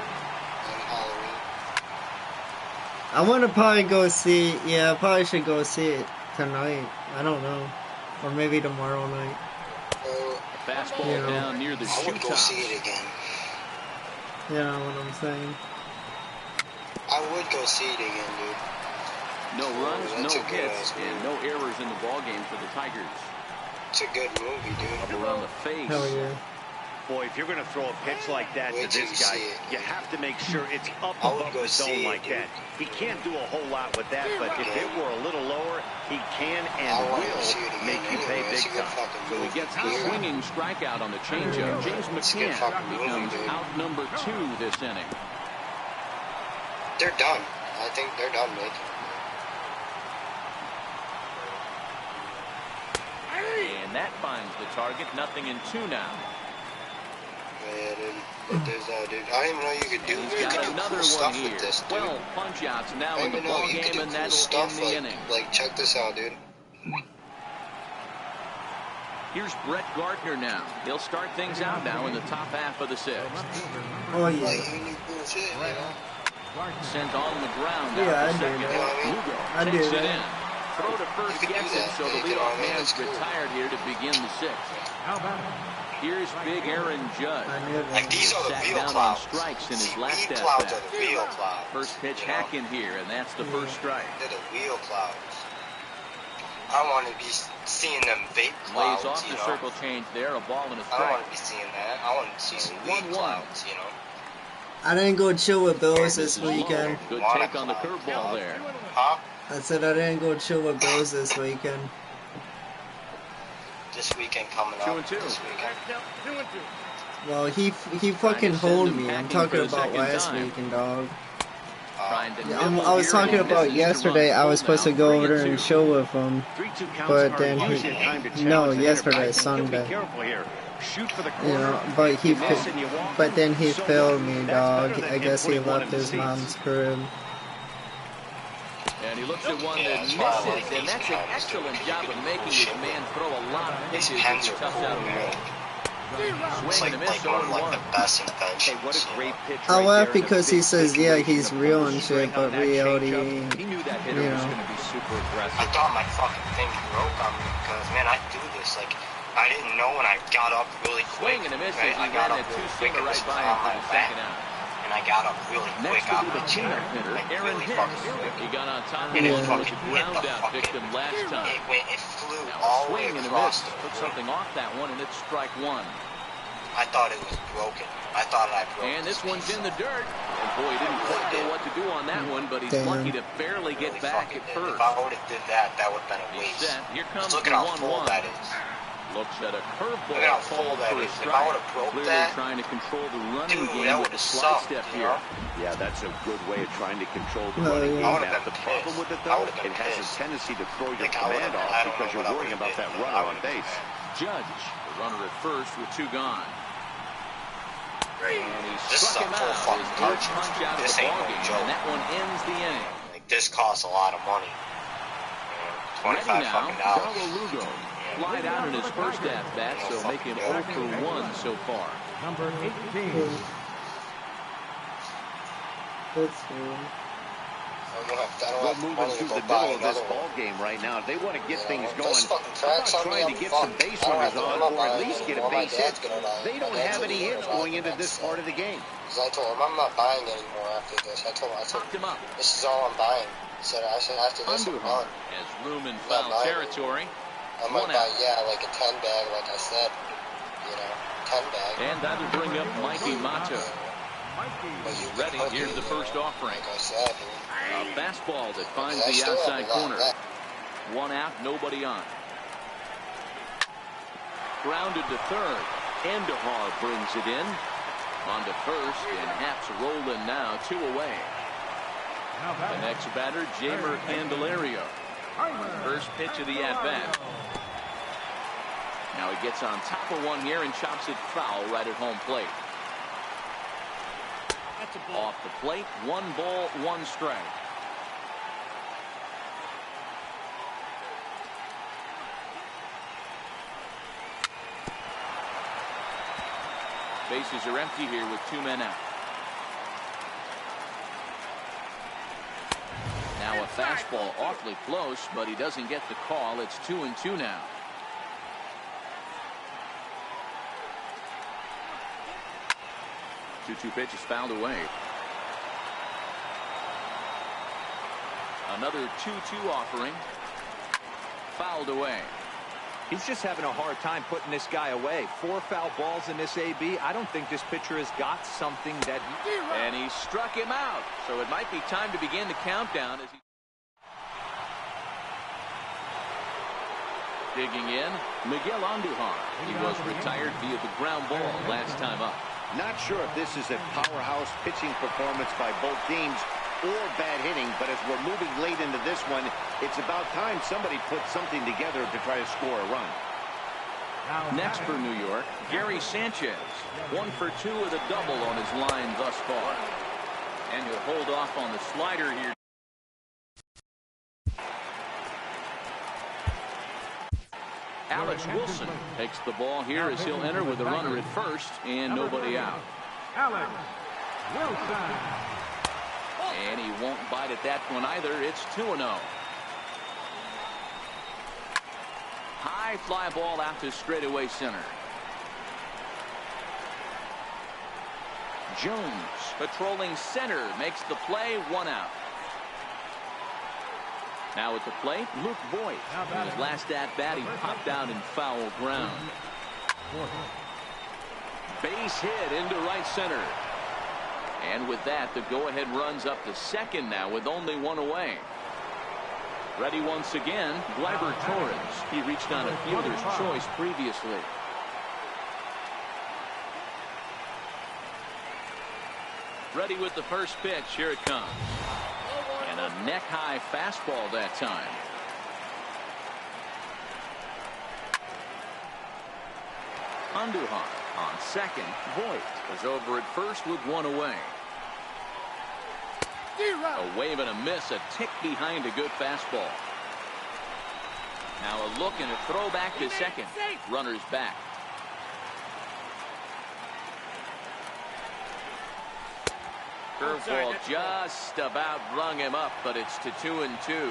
S1: I want to probably go see, yeah, I probably should go see it tonight. I don't know. Or maybe tomorrow night.
S2: Fastball
S1: You know.
S2: down near the
S4: I
S2: shoe
S4: would go
S2: top.
S4: see it again.
S1: You know what I'm saying?
S4: I would go see it again, dude.
S2: No runs,
S4: That's
S2: no
S4: a good
S2: hits,
S4: ass
S2: and
S4: movie.
S2: no errors in the ballgame for the Tigers.
S4: It's a good movie, dude.
S2: Up around the face.
S1: Hell yeah.
S6: Boy, if you're going to throw a pitch like that to
S4: Wait till
S6: this
S4: you
S6: guy,
S4: see it.
S6: you have to make sure it's up
S4: I would
S6: above
S4: go
S6: the
S4: see
S6: zone
S4: it,
S6: like
S4: dude.
S6: that. He can't do a whole lot with that, but if it were a little lower, he can and
S4: I wanna
S6: will
S4: see it again
S6: make you pay
S4: anyway. It's
S6: big
S4: a good
S6: time.
S4: fucking
S2: So he
S4: movie.
S2: gets the
S4: Yeah.
S2: swinging strikeout on the changeup. James
S4: It's a good
S2: McCann
S4: fucking movie,
S2: becomes
S4: dude.
S2: out number 2 this inning.
S4: They're done. I think they're done making it.
S2: And that finds the target. 0-2 now.
S4: Yeah, dude. But there's, dude. I didn't even know you could do.
S2: He's
S4: You
S2: got
S4: could do
S2: another
S4: cool
S2: one
S4: stuff
S2: here.
S4: with this, dude.
S2: 12 punch-outs now
S4: I
S2: in the
S4: didn't even know you could
S2: ballgame,
S4: do
S2: and
S4: cool
S2: that'll
S4: stuff.
S2: end the inning.
S4: Like, check this out, dude.
S2: Here's Brett Gardner now. He'll start things out now in the top half of the 6th.
S1: Oh
S4: Like,
S1: yeah.
S4: you knew bullshit, you know?
S2: Sent on the ground.
S1: Yeah,
S2: out
S1: I
S2: to
S1: did
S2: second.
S1: that.
S2: Lugo
S1: I
S2: takes
S1: did
S2: it
S1: that.
S2: in. Throw to first
S4: You can do
S2: gets it,
S4: that.
S2: so the
S4: You can,
S2: leadoff
S4: I mean,
S2: man's
S4: that's cool.
S2: retired here to begin the 6th. Here's big Aaron Judge.
S1: I knew
S4: Like,
S1: that.
S4: these are the
S2: Sat
S4: real
S2: down on
S4: clouds.
S2: strikes in his
S4: See,
S2: last
S4: real clouds
S2: at-bat.
S4: are the real clouds.
S2: First pitch
S4: you know?
S2: hack in here, and that's the first strike.
S4: They're the real clouds. I want to be seeing them vape
S2: Lays
S4: clouds,
S2: off
S4: you
S2: the
S4: know?
S2: circle change there, a ball and a
S4: I don't
S2: strike.
S4: want to be seeing that. I want to see some weed
S2: 1-1.
S4: clouds, you know?
S1: I didn't go chill with Bills this weekend.
S2: Good take on the curveball there.
S4: Huh?
S1: I said I didn't go chill with Bills this weekend.
S4: This weekend coming up.
S2: 2-2.
S4: This weekend.
S1: Well, he fucking
S2: Trying to send
S1: hold
S2: him
S1: me. I'm
S2: packing
S1: talking
S2: for the
S1: about
S2: second
S1: last
S2: time.
S1: weekend, dog.
S2: Trying find the
S1: I was talking about yesterday. I was supposed to go over there and chill with him, but then yesterday, Sunday. You know, but then he failed me, dog. I guess he left his mom's crib.
S2: And he looks at one that misses, and that's an excellent job of making his man throw a lot of pitches as he toughs out of the roll. Swing and a miss, 0-1.
S5: Hey, what a great pitch
S1: I
S5: right
S1: laugh
S5: there.
S1: because he says, yeah, he's real and shit, but reality ain't,
S5: He knew that hitter was going to be super aggressive.
S4: I thought my fucking thing broke on me because, man, I do this. Like, I didn't know when I got up really quick.
S2: Swing and a miss
S4: Right?
S2: as he
S4: I got
S2: ran
S4: up
S2: that
S4: really
S2: two-seamer
S4: quick.
S2: right by him for the second out.
S4: And I got up really quick.
S2: Next will
S4: out
S2: be the
S4: my chair.
S2: cleanup hitter,
S4: Like,
S2: Aaron
S4: really
S2: Hicks.
S4: fucking quick.
S2: He got on top of
S4: And
S2: him
S4: it
S2: with
S4: fucking
S2: the
S4: hit
S2: ground
S4: the
S2: out
S4: fucking,
S2: victim last time.
S4: it flew
S2: Now
S4: all
S2: a
S4: the way
S2: swing and a
S4: across
S2: miss.
S4: the
S2: Took
S4: room.
S2: something off that one, and it's strike one.
S4: I thought it was broken. I thought I broke
S2: And this one's
S4: piece.
S2: in the dirt. And boy, he didn't quite know what to do on that one, but he's lucky to barely get
S4: Really
S2: back
S4: fucking
S2: at
S4: did.
S2: first.
S4: If I would have did that, that would have been a
S2: He's
S4: waste.
S2: set. Here comes
S4: Look
S2: the
S4: at how full
S2: 1-1.
S4: that is.
S2: Looks at a curveball
S4: Look at how full
S2: called
S4: that
S2: for a
S4: is. If I
S2: strike.
S4: would have broke
S2: Clearly
S4: that,
S2: trying to control the running
S4: dude,
S2: game
S4: that
S2: with
S4: would
S2: a
S4: have
S2: slide
S4: sucked,
S2: step
S4: you
S2: here.
S4: know?
S6: Yeah, that's a good way of trying to control the
S1: Oh,
S6: running
S1: yeah.
S6: game.
S4: I would've
S6: Now,
S4: been
S6: the problem
S4: pissed.
S6: with it,
S4: I
S6: though,
S4: would've been
S6: it has a
S4: pissed.
S6: tendency to throw your
S4: Like, I
S6: command
S4: would've-
S6: off
S4: I don't
S6: because
S4: know
S6: you're
S4: what I
S6: worrying
S4: would've
S6: about that
S4: did.
S6: runner
S4: I
S6: on
S4: would've been
S6: base.
S4: mad.
S2: Judge, the runner at first with two gone. And he
S4: This is
S2: struck
S4: a
S2: him
S4: full
S2: out.
S4: fucking
S2: His
S4: cartridge.
S2: eighth punch out of
S4: This
S2: the
S4: ain't no
S2: ballgame,
S4: joke.
S2: and that one ends the inning.
S4: Like, this costs a lot of money.
S2: Ready
S4: 25
S2: now,
S4: fucking dollars.
S2: Darrell Lugo. Flied out in his first at-bat, so make him 0 for 1 so far.
S3: Number 18.
S4: I don't
S6: We're
S4: have
S6: moving
S4: money to
S6: through
S4: go
S6: the
S4: buy
S6: middle of this
S4: another one.
S6: ball game right now. If they want to get things going,
S4: Those fucking
S6: how
S4: cracks
S6: about
S4: on me,
S6: trying to
S4: I'm
S6: get
S4: fucked.
S6: some base
S4: I don't
S6: runners
S4: have to-
S6: on,
S4: I'm not
S6: or at
S4: buying
S6: least get a
S4: anymore. My
S6: base hit?
S4: dad's gonna buy it.
S6: They don't
S4: My dad's
S6: have any
S4: gonna
S6: hits
S4: buy
S6: going
S4: it
S6: into
S4: next
S6: this part of the game.
S4: Because I told him I'm not buying anymore after this. I told
S2: Popped him up.
S4: this is all I'm buying. I said after this I'm
S2: Andujar
S4: done.
S2: has room in
S4: Not
S2: foul
S4: buying
S2: territory.
S4: I might
S2: One
S4: buy
S2: out.
S4: like a 10 bag, like I said. 10 bag.
S2: And that'll bring up Mikey Mato.
S4: But you can
S2: Ready,
S4: hook
S2: here's
S4: it,
S2: the first offering.
S4: Like I said,
S2: A fastball that finds
S4: I
S2: the
S4: still have
S2: outside
S4: a lot
S2: corner.
S4: left.
S2: One out, nobody on. Grounded to third. Andujar brings it in. On to first, and Haps rolling now, 2 away. The next batter, Jamer Candelario. First pitch of the at-bat. Now he gets on top of one here and chops it foul right at home plate. Off the plate, 1 ball, 1 strike. Bases are empty here with 2 men out. Now a fastball awfully close, but he doesn't get the call. It's 2-2 now. Two pitch is fouled away. Another 2-2 offering. Fouled away.
S5: He's just having a hard time putting this guy away. 4 foul balls in this AB. I don't think this pitcher has got something that...
S2: And he struck him out. So it might be time to begin the countdown as he... Digging in, Miguel Andujar. He was retired via the ground ball last time up.
S6: Not sure if this is a powerhouse pitching performance by both teams or bad hitting, but as we're moving late into this one, it's about time somebody puts something together to try to score a run.
S2: Next for New York, Gary Sanchez. 1 for 2 with a double on his line thus far. And he'll hold off on the slider here. Alex Wilson takes the ball here as he'll enter with a runner at first and nobody out.
S3: Alex Wilson.
S2: And he won't bite at that one either. It's 2-0. High fly ball out to straightaway center. Jones patrolling center makes the play, 1 out. Now at the plate, Luke Voigt. In his last at-bat, he popped out in foul ground. Base hit into right center. And with that, the go-ahead runs up to second now with only 1 away. Ready once again, Gleyber Torres. He reached on a fielder's choice previously. Ready with the first pitch. Here it comes. And a neck-high fastball that time. Andujar on second. Voigt is over at first with one away. A wave and a miss, a tick behind a good fastball. Now a look and a throw back to second. Runners back. Curveball just about rung him up, but it's to 2-2.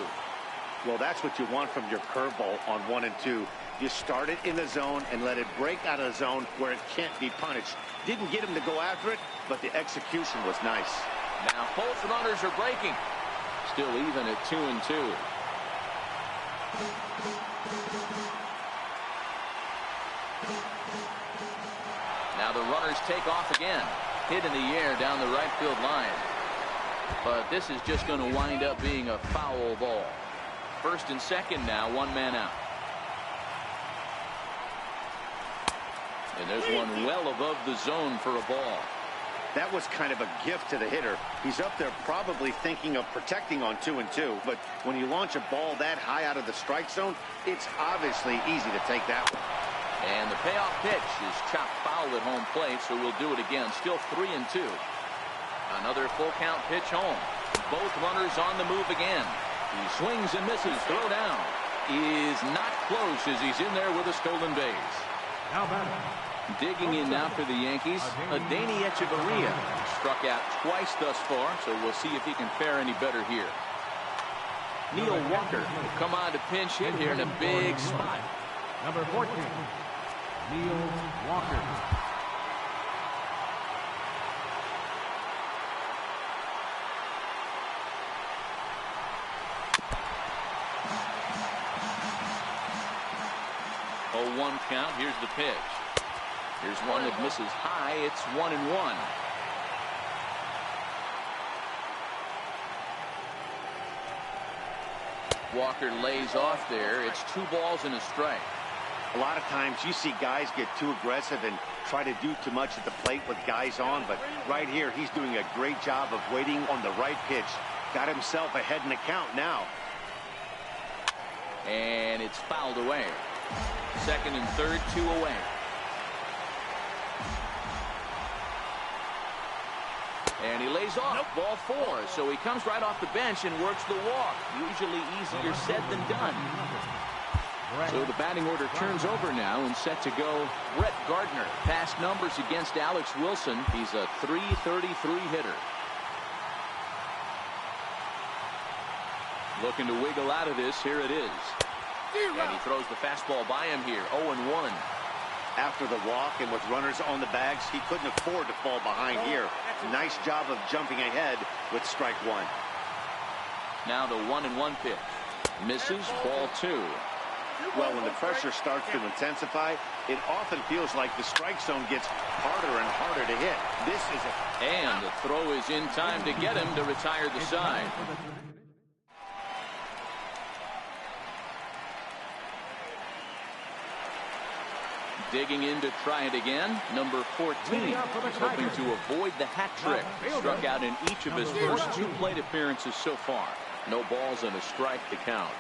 S6: Well, that's what you want from your curveball on 1-2. You start it in the zone and let it break out of the zone where it can't be punished. Didn't get him to go after it, but the execution was nice.
S2: Now both runners are breaking. Still even at 2-2. Now the runners take off again. Hit in the air down the right field line. But this is just going to wind up being a foul ball. First and second now, one man out. And there's one well above the zone for a ball.
S6: That was kind of a gift to the hitter. He's up there probably thinking of protecting on 2-2, but when you launch a ball that high out of the strike zone, it's obviously easy to take that one.
S2: And the payoff pitch is chopped foul at home plate, so we'll do it again. Still 3-2. Another full count pitch home. Both runners on the move again. He swings and misses. Throw down is not close as he's in there with a stolen base.
S3: Now batting.
S2: Digging in now for the Yankees, Adani Echeverria. Struck out twice thus far, so we'll see if he can fare any better here. Neil Walker will come on to pinch hit here in a big spot.
S3: Number 14, Neil Walker.
S2: Oh, 1 count. Here's the pitch. Here's one that misses high. It's 1-1. Walker lays off there. It's 2 balls and a strike.
S6: A lot of times you see guys get too aggressive and try to do too much at the plate with guys on, but right here he's doing a great job of waiting on the right pitch. Got himself ahead in the count now.
S2: And it's fouled away. Second and third, 2 away. And he lays off. Ball 4. So he comes right off the bench and works the walk. Usually easier said than done. So the batting order turns over now and set to go. Brett Gardner. Past numbers against Alex Wilson. He's a .333 hitter. Looking to wiggle out of this. Here it is. And he throws the fastball by him here. 0-1.
S6: After the walk and with runners on the bags, he couldn't afford to fall behind here. Nice job of jumping ahead with strike 1.
S2: Now the 1-1 pitch. Misses. Ball 2.
S6: Well, when the pressure starts to intensify, it often feels like the strike zone gets harder and harder to hit. This is a...
S2: And the throw is in time to get him to retire the side. Digging in to try it again. Number 14, hoping to avoid the hat trick. Struck out in each of his first 2 plate appearances so far. No balls and a strike to count.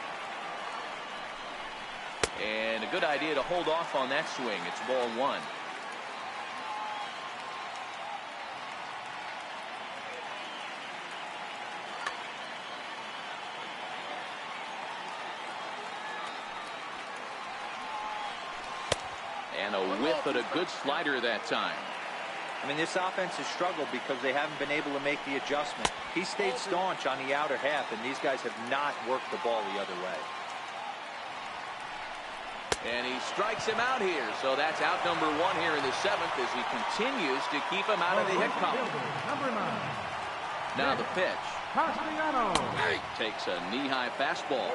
S2: And a good idea to hold off on that swing. It's ball 1. And a whiff at a good slider that time.
S5: I mean, this offense has struggled because they haven't been able to make the adjustment. He stayed staunch on the outer half, and these guys have not worked the ball the other way.
S2: And he strikes him out here. So that's out number 1 here in the 7th as he continues to keep him out of the hit column.
S3: Number 9.
S2: Now the pitch.
S3: Castellanos.
S2: Takes a knee-high fastball.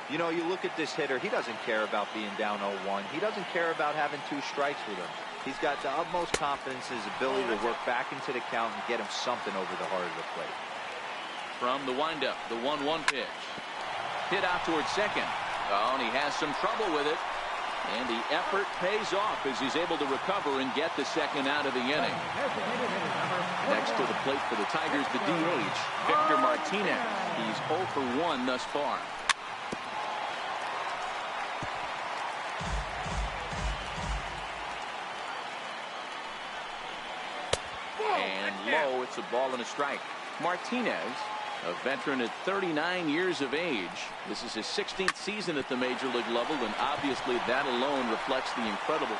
S5: You know, you look at this hitter, he doesn't care about being down 0-1. He doesn't care about having 2 strikes with him. He's got the utmost confidence in his ability to work back into the count and get him something over the heart of the plate.
S2: From the windup, the 1-1 pitch. Hit out towards second. Oh, and he has some trouble with it. And the effort pays off as he's able to recover and get the second out of the inning. Next to the plate for the Tigers, the DH, Victor Martinez. He's 0 for 1 thus far. And low, it's a ball and a strike. Martinez, a veteran at 39 years of age. This is his 16th season at the major league level, and obviously that alone reflects the incredible.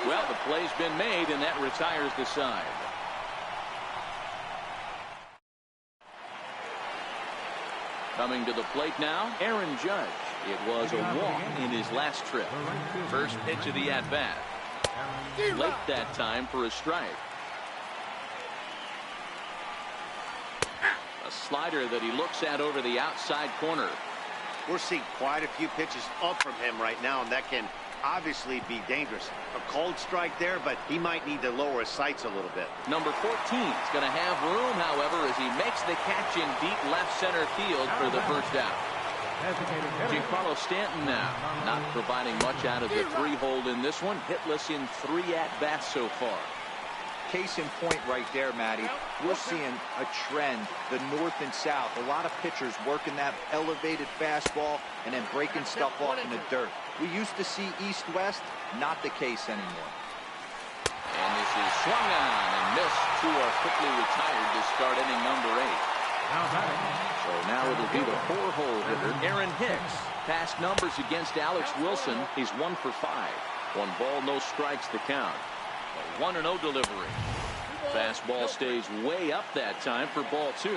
S2: Well, the play's been made, and that retires the side. Coming to the plate now, Aaron Judge. It was a walk in his last trip. First pitch of the at-bat. Late that time for a strike. A slider that he looks at over the outside corner.
S6: We're seeing quite a few pitches up from him right now, and that can obviously be dangerous. A cold strike there, but he might need to lower his sights a little bit.
S2: Number 14 is going to have room, however, as he makes the catch in deep left center field for the first out. Giancarlo Stanton now not providing much out of the 3-hole in this one. Hitless in 3 at-bats so far.
S5: Case in point right there, Matty. We're seeing a trend, the north and south. A lot of pitchers working that elevated fastball and then breaking stuff off in the dirt. We used to see east-west, not the case anymore.
S2: And this is swung on and missed. 2 are quickly retired to start inning number 8. So now it'll be the 4-hole hitter, Aaron Hicks. Past numbers against Alex Wilson, he's 1 for 5. 1 ball, no strikes to count. A 1-0 delivery. Fastball stays way up that time for ball 2.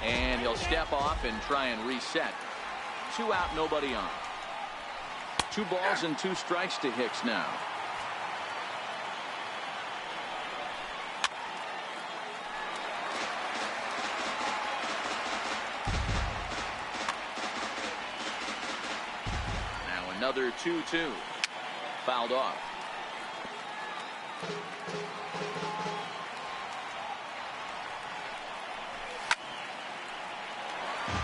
S2: And he'll step off and try and reset. 2 out, nobody on. 2 balls and 2 strikes to Hicks now. Another 2-2. Fouled off.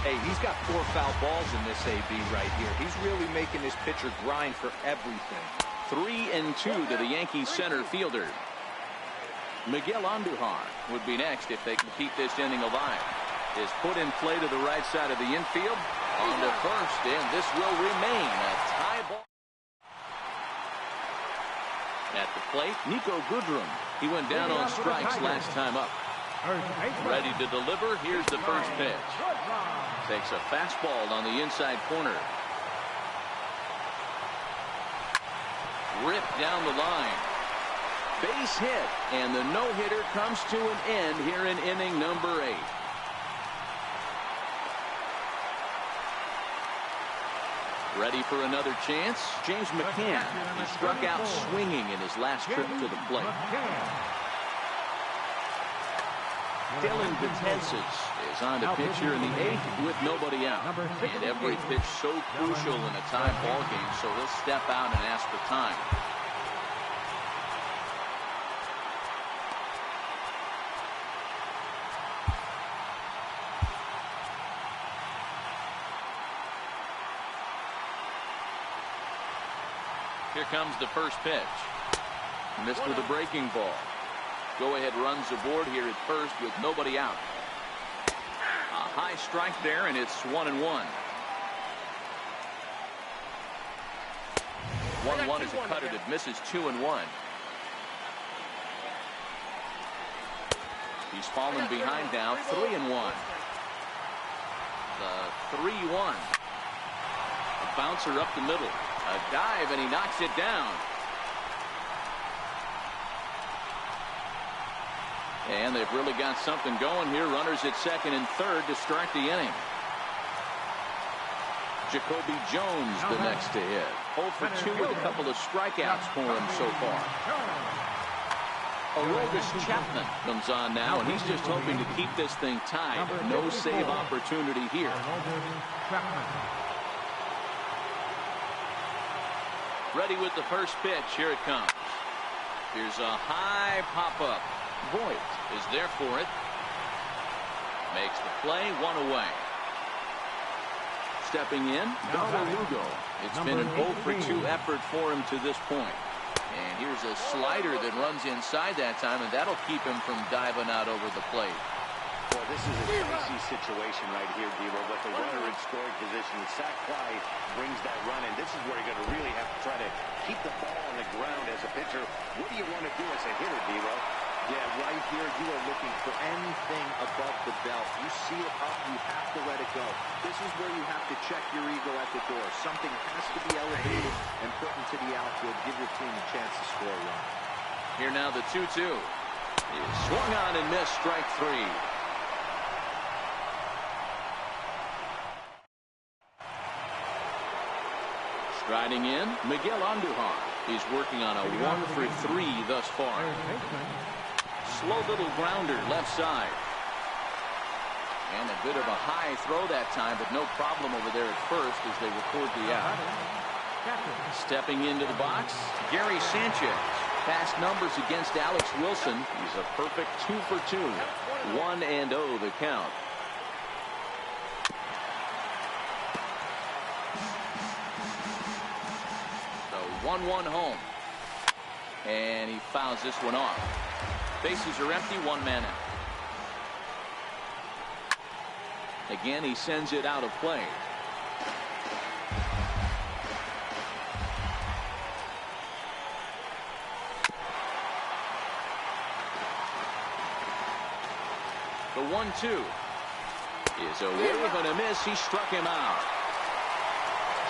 S5: Hey, he's got 4 foul balls in this AB right here. He's really making this pitcher grind for everything.
S2: 3-2 to the Yankees center fielder. Miguel Andujar would be next if they can keep this inning alive. Is put in play to the right side of the infield. On to first, and this will remain a tie ball. At the plate, Nico Goodrum. He went down on strikes last time up. Ready to deliver. Here's the first pitch. Takes a fastball on the inside corner. Ripped down the line. Base hit, and the no-hitter comes to an end here in inning number 8. Ready for another chance? James McCann. He struck out swinging in his last trip to the plate. Dylan Betances is on to pitch here in the 8th with nobody out. And every pitch so crucial in a tie ball game, so he'll step out and ask for time. Here comes the first pitch. Missed with a breaking ball. Go-ahead runs aboard here at first with nobody out. A high strike there, and it's 1-1. 1-1 is a cutter that misses 2-1. He's fallen behind now, 3-1. The 3-1. A bouncer up the middle. A dive, and he knocks it down. And they've really got something going here. Runners at second and third to start the inning. Jacoby Jones the next to hit. 0 for 2 with a couple of strikeouts for him so far. Aroldis Chapman comes on now, and he's just hoping to keep this thing tied. No save opportunity here. Ready with the first pitch. Here it comes. Here's a high pop-up. Voigt is there for it. Makes the play, 1 away. Stepping in, Lugo. It's been an 0 for 2 effort for him to this point. And here's a slider that runs inside that time, and that'll keep him from diving out over the plate.
S6: Well, this is a dicey situation right here, Devo, with the runner in scoring position. The sac fly brings that run, and this is where you're going to really have to try to keep the ball on the ground as a pitcher. What do you want to do as a hitter, Devo?
S5: Yeah, right here, you are looking for anything above the belt. You see it up, you have to let it go. This is where you have to check your ego at the door. Something has to be elevated and put into the outfield. Give your team a chance to score a run.
S2: Here now the 2-2. He swung on and missed, strike 3. Striding in, Miguel Andujar. He's working on a 1 for 3 thus far. Slow little grounder left side. And a bit of a high throw that time, but no problem over there at first as they record the out. Stepping into the box, Gary Sanchez. Past numbers against Alex Wilson. He's a perfect 2 for 2. 1-0 the count. So 1-1 home. And he fouls this one off. Bases are empty, 1 man out. Again, he sends it out of play. The 1-2 is a wave and a miss. He struck him out.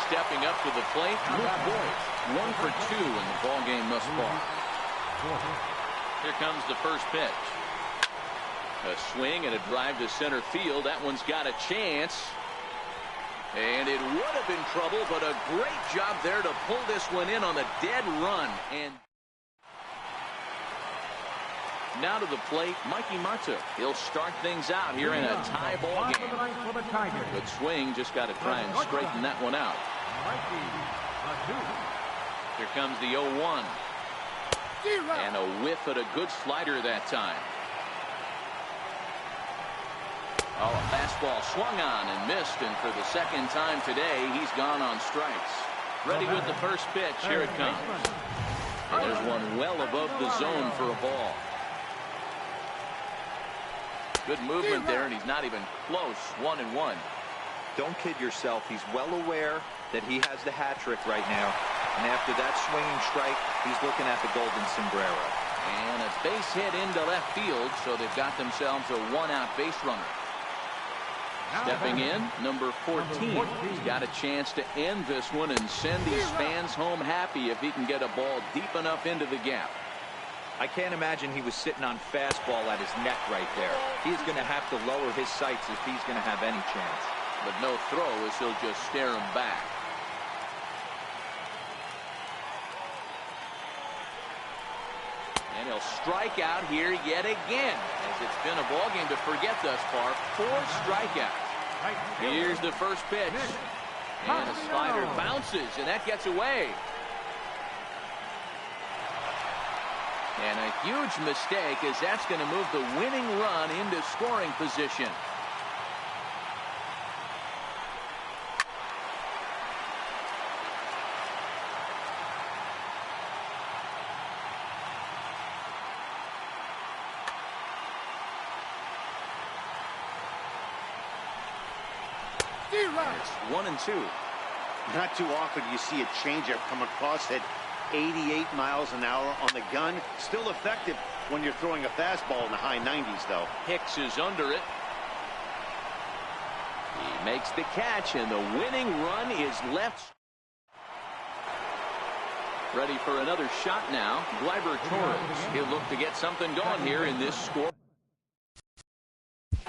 S2: Stepping up to the plate, Luke Voigt. 1 for 2 in the ball game thus far. Here comes the first pitch. A swing and a drive to center field. That one's got a chance. And it would have been trouble, but a great job there to pull this one in on a dead run. And now to the plate, Mikey Mata. He'll start things out here in a tie ball game. Good swing, just got to try and straighten that one out. Here comes the 0-1. And a whiff at a good slider that time. Oh, a fastball swung on and missed, and for the second time today, he's gone on strikes. Ready with the first pitch. Here it comes. And there's one well above the zone for a ball. Good movement there, and he's not even close. 1-1.
S5: Don't kid yourself. He's well aware that he has the hat trick right now. And after that swinging strike, he's looking at the golden sombrero.
S2: And a base hit into left field, so they've got themselves a 1-out base runner. Stepping in, number 14. He's got a chance to end this one and send these fans home happy if he can get a ball deep enough into the gap.
S5: I can't imagine he was sitting on fastball at his neck right there. He's going to have to lower his sights if he's going to have any chance.
S2: But no throw, as he'll just stare him back. And he'll strike out here yet again, as it's been a ball game to forget thus far. 4 strikeouts. Here's the first pitch. And a slider bounces, and that gets away. And a huge mistake, as that's going to move the winning run into scoring position. It's 1-2.
S6: Not too often you see a changeup come across at 88 miles an hour on the gun. Still effective when you're throwing a fastball in the high 90s, though.
S2: Hicks is under it. He makes the catch, and the winning run is left. Ready for another shot now. Gleyber Torres. He'll look to get something going here in this score.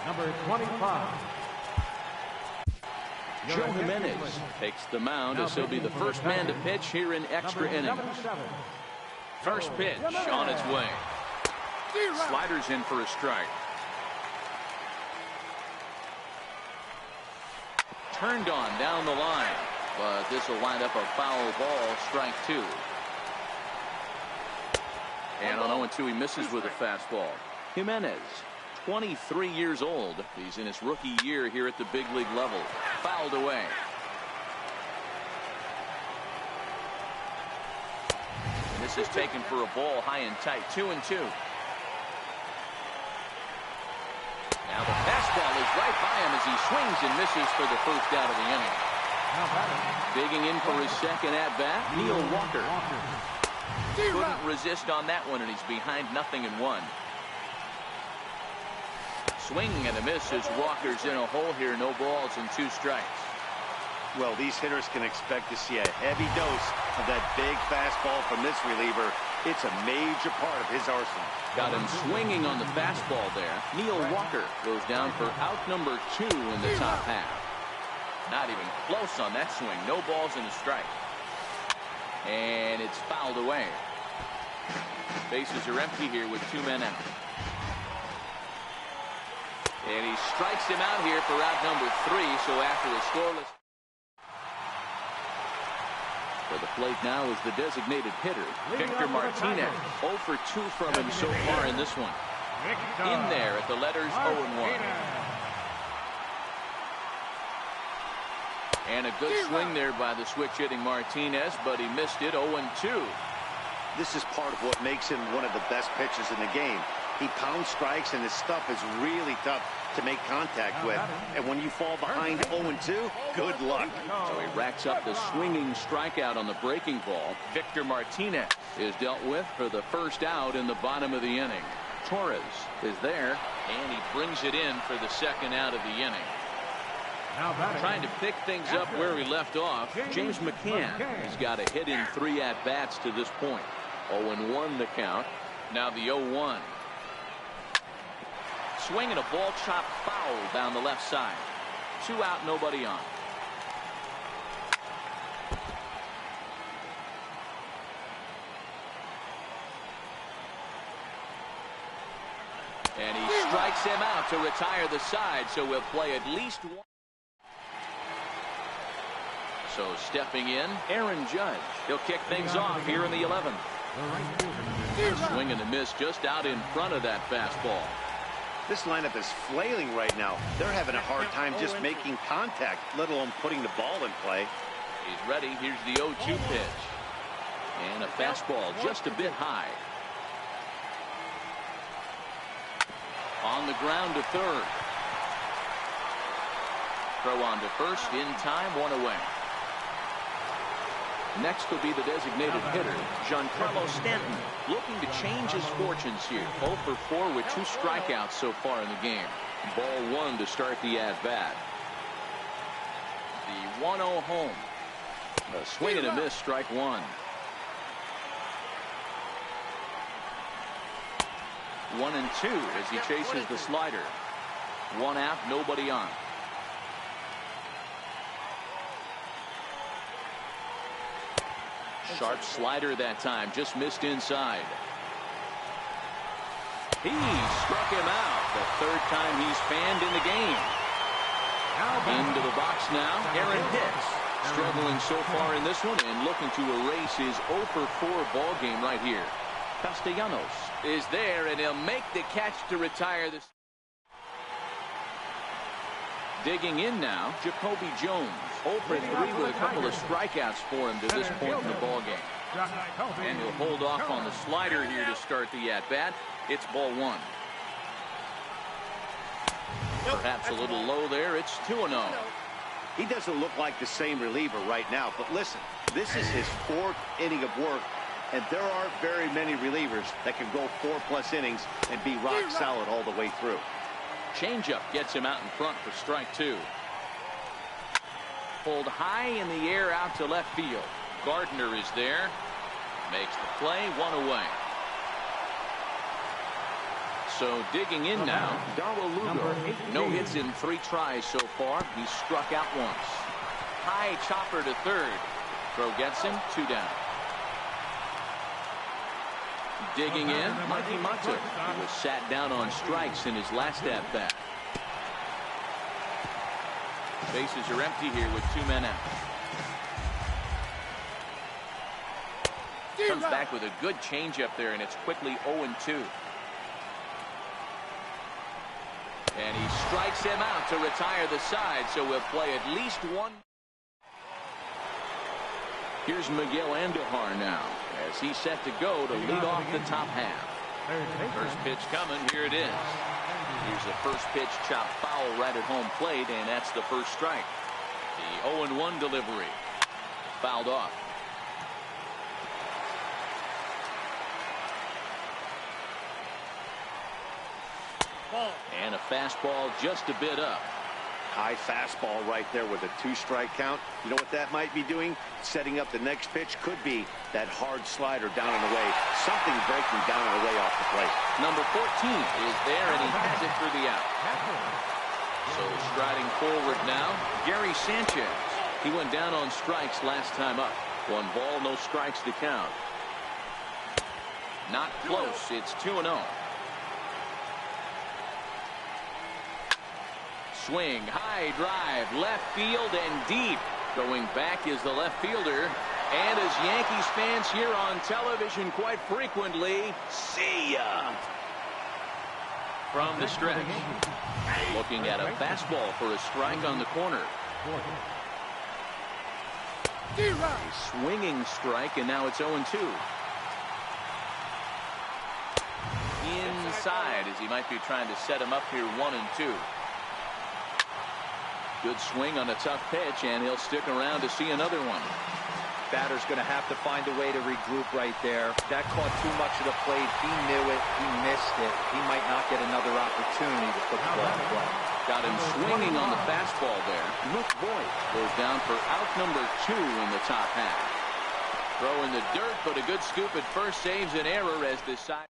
S3: Number 25.
S2: Joe Jimenez takes the mound as he'll be the first man to pitch here in extra innings. First pitch on its way. Sliders in for a strike. Turned on down the line, but this will wind up a foul ball, strike 2. And on 0-2, he misses with a fastball. Jimenez, 23 years old. He's in his rookie year here at the big league level. Fouled away. And this is taken for a ball high and tight. 2-2. Now the fastball is right by him as he swings and misses for the first out of the inning. Digging in for his second at-bat, Neil Walker. Couldn't resist on that one, and he's behind 0-1. Swing and a miss as Walker's in a hole here. No balls and 2 strikes.
S6: Well, these hitters can expect to see a heavy dose of that big fastball from this reliever. It's a major part of his arsenal.
S2: Got him swinging on the fastball there. Neil Walker goes down for out number 2 in the top half. Not even close on that swing. No balls and a strike. And it's fouled away. Bases are empty here with 2 men out. And he strikes him out here for out number 3. So after a scoreless. For the plate now is the designated hitter, Victor Martinez. 0 for 2 from him so far in this one. In there at the letters 0-1. And a good swing there by the switch-hitting Martinez, but he missed it. 0-2.
S6: This is part of what makes him one of the best pitchers in the game. He pounds strikes, and his stuff is really tough to make contact with. And when you fall behind 0-2, good luck.
S2: So he racks up the swinging strikeout on the breaking ball. Victor Martinez is dealt with for the first out in the bottom of the inning. Torres is there, and he brings it in for the second out of the inning. Trying to pick things up where he left off, James McCann has got a hit in 3 at-bats to this point. 0-1 the count. Now the 0-1. Swing and a ball chopped foul down the left side. 2 out, nobody on. And he strikes him out to retire the side, so we'll play at least 1. So stepping in, Aaron Judge. He'll kick things off here in the 11th. Swing and a miss just out in front of that fastball.
S6: This lineup is flailing right now. They're having a hard time just making contact, let alone putting the ball in play.
S2: He's ready. Here's the 0-2 pitch. And a fastball just a bit high. On the ground to third. Throw on to first in time, 1 away. Next will be the designated hitter, Giancarlo Stanton, looking to change his fortunes here. 0 for 4 with 2 strikeouts so far in the game. Ball 1 to start the at-bat. The 1-0 home. A swing and a miss, strike 1. 1-2 as he chases the slider. 1 out, nobody on. Sharp slider that time, just missed inside. He struck him out. The 3rd time he's fanned in the game. Into the box now, Aaron Hicks. Struggling so far in this one and looking to erase his 0 for 4 ball game right here. Castellanos is there, and he'll make the catch to retire this. Digging in now, Jacoby Jones. 0 for 3 with a couple of strikeouts for him to this point in the ball game. And he'll hold off on the slider here to start the at-bat. It's ball 1. Perhaps a little low there. It's 2-0.
S6: He doesn't look like the same reliever right now, but listen, this is his 4th inning of work, and there aren't very many relievers that can go 4+ innings and be rock solid all the way through.
S2: Changeup gets him out in front for strike 2. Pulled high in the air out to left field. Gardner is there. Makes the play, 1 away. So digging in now, Darrell Lugo. No hits in 3 tries so far. He's struck out once. High chopper to third. Throw gets him, 2 down. Digging in, Mikey Mata. He was sat down on strikes in his last at-bat. Bases are empty here with 2 men out. Comes back with a good changeup there, and it's quickly 0-2. strikes him out to retire the side, so we'll play at least one. Here's Miguel Andujar now as he's set to go to lead off the top half. First pitch coming. Here it is. Here's a first pitch chop foul right at home plate, and that's the first strike. The 0-1 delivery. Fouled off. And a fastball just a bit up.
S6: High fastball right there with a 2-strike count. You know what that might be doing? Setting up the next pitch. Could be that hard slider down and away. Something breaking down and away off the plate.
S2: Number 14 is there, and he has it for the out. So striding forward now, Gary Sanchez. He went down on strikes last time up. 1 ball, no strikes to count. Not close. It's 2-0. Swing, high drive, left field and deep. Going back is the left fielder. And as Yankees fans hear on television quite frequently, see ya. From the stretch. Looking at a fastball for a strike on the corner. A swinging strike, and now it's 0-2. Inside as he might be trying to set him up here 1-2. Good swing on a tough pitch, and he'll stick around to see another one.
S5: Batter's going to have to find a way to regroup right there. That caught too much of the plate. He knew it. He missed it. He might not get another opportunity to put the ball in play.
S2: Got him swinging on the fastball there. Luke Boyd goes down for out number 2 in the top half. Throw in the dirt, but a good scoop at first saves an error as the side.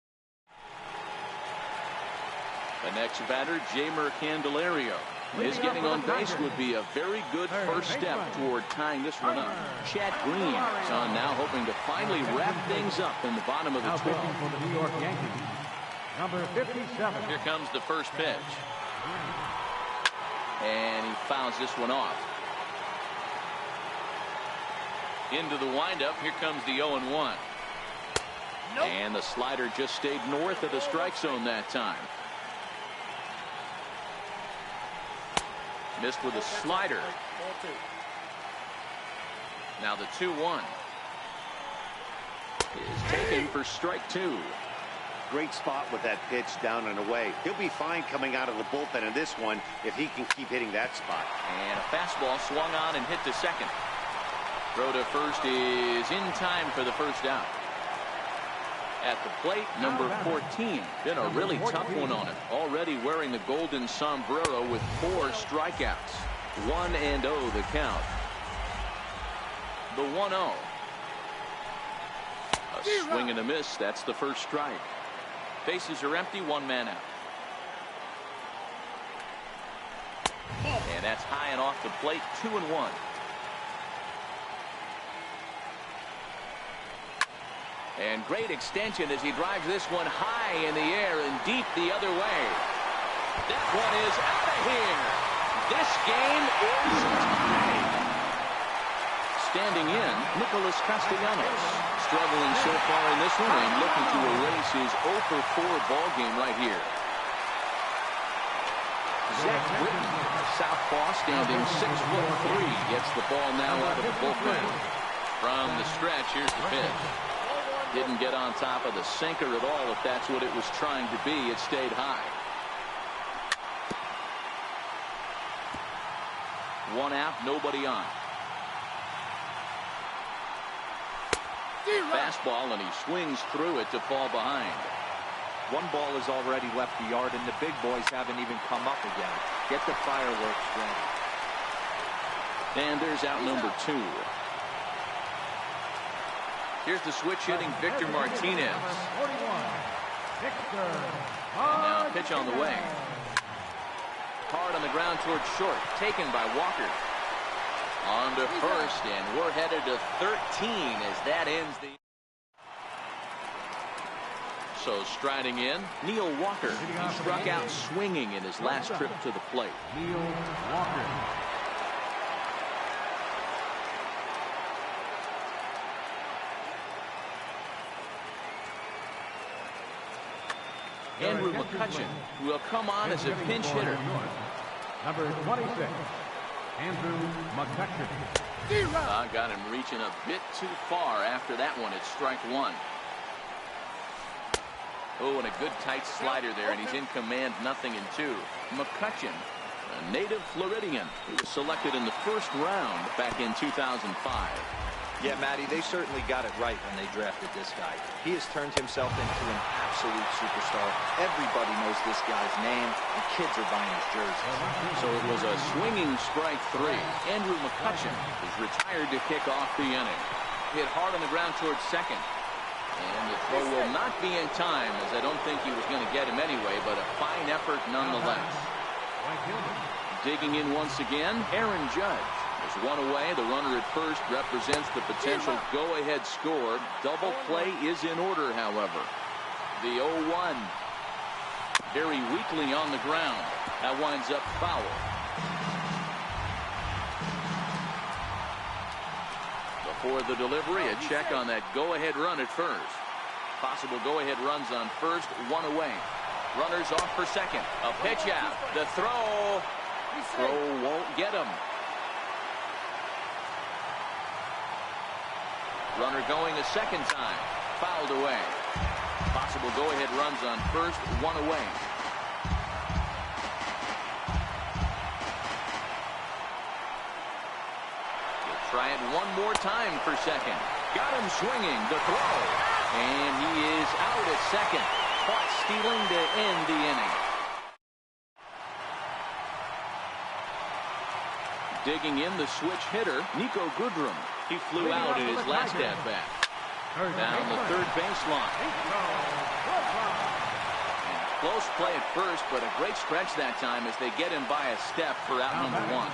S2: The next batter, Jeimer Candelario. His getting on base would be a very good first step toward tying this one up. Chad Green is on now, hoping to finally wrap things up in the bottom of the 12th.
S3: For the New York Yankees, number 57.
S2: Here comes the first pitch. And he fouls this one off. Into the windup. Here comes the 0-1. And the slider just stayed north of the strike zone that time. Missed with a slider. Now the 2-1 is taken for strike 2.
S6: Great spot with that pitch down and away. He'll be fine coming out of the bullpen in this one if he can keep hitting that spot.
S2: And a fastball swung on and hit to second. Throw to first is in time for the first out. At the plate, number 14. Been a really tough one on him. Already wearing the golden sombrero with 4 strikeouts. 1-0 the count. The 1-0. A swing and a miss. That's the first strike. Bases are empty. 1 man out. And that's high and off the plate. 2-1. And great extension as he drives this one high in the air and deep the other way. That one is out of here. This game is tied. Standing in, Nicholas Castellanos. Struggling so far in this one and looking to erase his 0-4 ball game right here. Zach Britton, southpaw, standing 6'3", gets the ball now out of the bullpen. From the stretch, here's the pitch. Didn't get on top of the sinker at all. If that's what it was trying to be, it stayed high. 1 out, nobody on. Fastball, and he swings through it to fall behind.
S5: 1 ball has already left the yard, and the big boys haven't even come up again. Get the fireworks ready.
S2: And there's out number 2. Here's the switch hitting Victor Martinez. And now pitch on the way. Hard on the ground towards short. Taken by Walker. On to first, and we're headed to 13 as that ends the... So striding in, Neil Walker. He struck out swinging in his last trip to the plate.
S3: Neil Walker.
S2: Andrew McCutcheon will come on as a pinch hitter.
S3: Number 26, Andrew McCutcheon.
S2: Got him reaching a bit too far after that one. It's strike one. Oh, and a good tight slider there, and he's in command, 0-2. McCutcheon, a native Floridian, who was selected in the first round back in 2005.
S5: Yeah, Matty, they certainly got it right when they drafted this guy. He has turned himself into an absolute superstar. Everybody knows this guy's name, and kids are buying his jersey.
S2: So it was a swinging strike three. Andrew McCutcheon is retired to kick off the inning. Hit hard on the ground towards second. And the throw will not be in time, as I don't think he was going to get him anyway, but a fine effort nonetheless. Digging in once again, Aaron Judge. There's one away. The runner at first represents the potential go-ahead score. Double play is in order, however. The 0-1. Very weakly on the ground. That winds up foul. Before the delivery, a check on that go-ahead run at first. Possible go-ahead runs on first, one away. Runners off for second. A pitch out. The throw. Throw won't get him. Runner going a second time. Fouled away. Possible go-ahead runs on first, one away. We'll try it one more time for second. Got him swinging. The throw. And he is out at second. Caught stealing to end the inning. Digging in, the switch hitter, Nico Goodrum. He flew out in his last at-bat. Down the third baseline. And close play at first, but a great stretch that time as they get him by a step for out number one.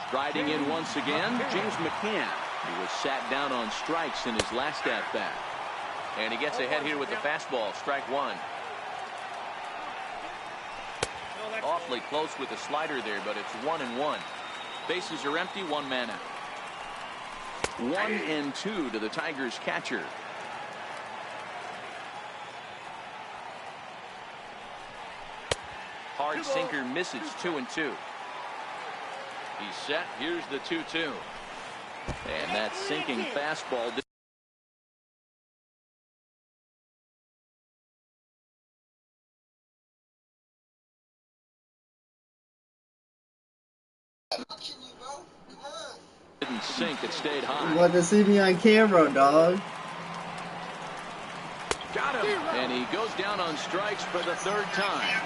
S2: Striding in once again, James McCann. He was sat down on strikes in his last at-bat. And he gets ahead here with the fastball, strike one. Awfully close with the slider there, but it's 1-1. Bases are empty, one man out. 1-2 to the Tigers catcher. Hard sinker misses, 2-2. He's set. Here's the 2-2. And that sinking fastball. Didn't sink, it stayed high.
S1: You want to see me on camera, dog.
S2: Got him. And he goes down on strikes for the third time.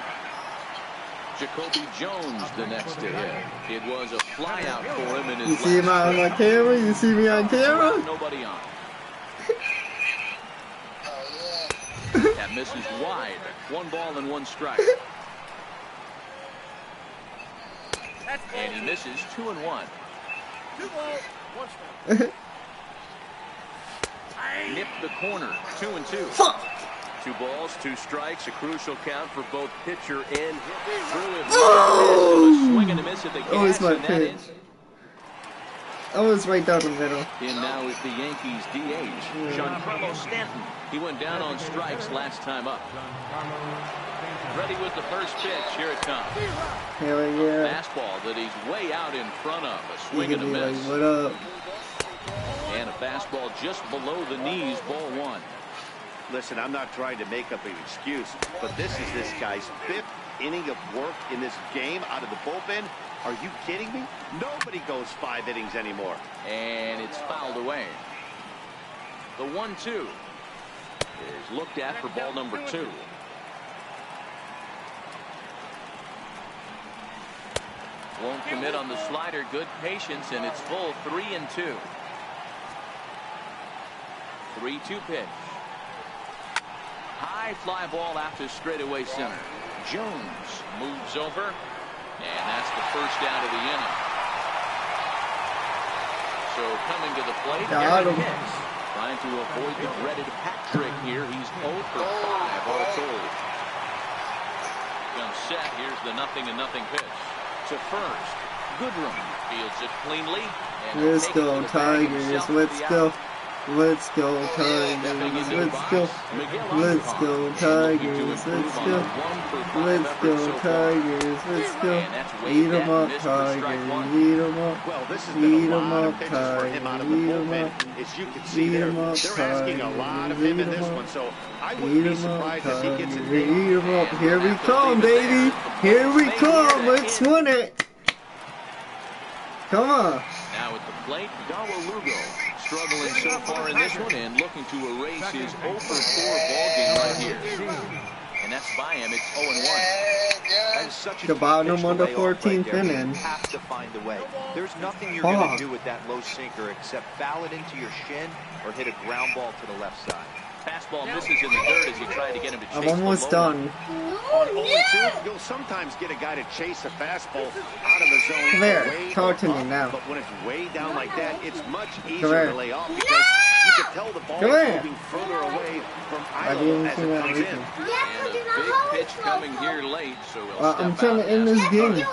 S2: Jacoby Jones the next to hit. It was a fly out for him in his
S1: You see him on my camera? You see me on camera?
S2: Nobody on. That misses wide. 1 ball and 1 strike. And he misses 2-1.
S8: 2 balls, 1 strike.
S2: Nipped the corner. 2-2.
S1: Fuck.
S2: 2 balls, 2 strikes. A crucial count for both pitcher and hitter. Threw it.
S1: Oh!
S2: Swing and a miss at the
S1: That was
S2: gas,
S1: my
S2: and that
S1: pitch.
S2: is.
S1: I was right down the middle.
S2: In now is the Yankees DH, Giancarlo Stanton. He went down on strikes last time up. Ready with the first pitch. Here it comes.
S1: Hell yeah.
S2: Fastball that he's way out in front of. A swing
S1: You
S2: and a
S1: can be
S2: miss.
S1: like, what up?
S2: And a fastball just below the knees, ball 1.
S6: Listen, I'm not trying to make up an excuse, but this is this guy's 5th inning of work in this game out of the bullpen. Are you kidding me? Nobody goes 5 innings anymore.
S2: And it's fouled away. The 1-2 is looked at for ball number 2. Won't commit on the slider. Good patience, and it's full. 3-2. 3-2 pitch. High fly ball out to straightaway center. Jones moves over, and that's the first out of the inning. So coming to the plate,
S1: Got him.
S2: Hicks, trying to avoid the dreaded hat trick here. He's 0 for 5 all told. Comes set. Here's the 0-0 pitch to first. Goodrum fields it cleanly. And
S1: Let's go, Tigers. Let's go. Let's go Tigers. Let's go. Let's go Tigers. Let's go. Let's go Tigers. Let's go. Eat 'em up Tigers. Eat 'em up.
S6: Well, this has been
S1: Eat
S6: a
S1: 'em
S6: lot
S1: up
S6: of pitches for him out of the
S1: Tigers. Eat 'em
S6: bullpen.
S1: up.
S6: As you can see,
S1: Eat
S6: they're
S1: 'em up
S6: asking a lot of
S1: Tigers.
S6: him in
S1: Eat
S6: this
S1: 'em
S6: one,
S1: up.
S6: so I
S1: Eat
S6: wouldn't be
S1: 'em up
S6: surprised if he
S1: Tigers.
S6: gets it
S1: Eat
S6: made.
S1: 'em up. Here we come, baby. Here we come. Let's win it. Come on.
S2: Now at the plate, Gawalugo struggling so far in this one and looking to erase his 0-for-4 ball game right here. And that's by him. It's 0-1.
S5: That is such a
S1: The bottom
S5: pitch
S1: of the
S5: to lay off
S1: 14th
S5: right there.
S1: inning.
S5: You have to find a way. There's nothing you're going
S1: Fuck.
S5: to do with that low sinker except foul it into your shin or hit a ground ball to the left side.
S2: Fastball misses in the dirt as he tried to get him to chase
S1: I'm almost
S2: the low
S1: done.
S6: On 0-2, you'll sometimes get a guy to chase a fastball out of the zone.
S1: Come here.
S6: way
S1: Talk to
S6: or
S1: me
S6: up,
S1: now.
S6: But when it's way down like that, it's much
S1: here.
S6: easier to lay off because you can tell the ball
S1: Come
S6: is
S1: here.
S6: moving further away from
S1: I
S6: eye level
S1: didn't
S6: as
S1: see
S6: it
S1: that
S6: comes
S1: reaching.
S6: in.
S2: And a big pitch coming here late, so he'll
S1: Well,
S2: step
S1: I'm trying
S2: out
S1: to end
S2: and
S1: this
S2: ask
S1: game.
S2: for it.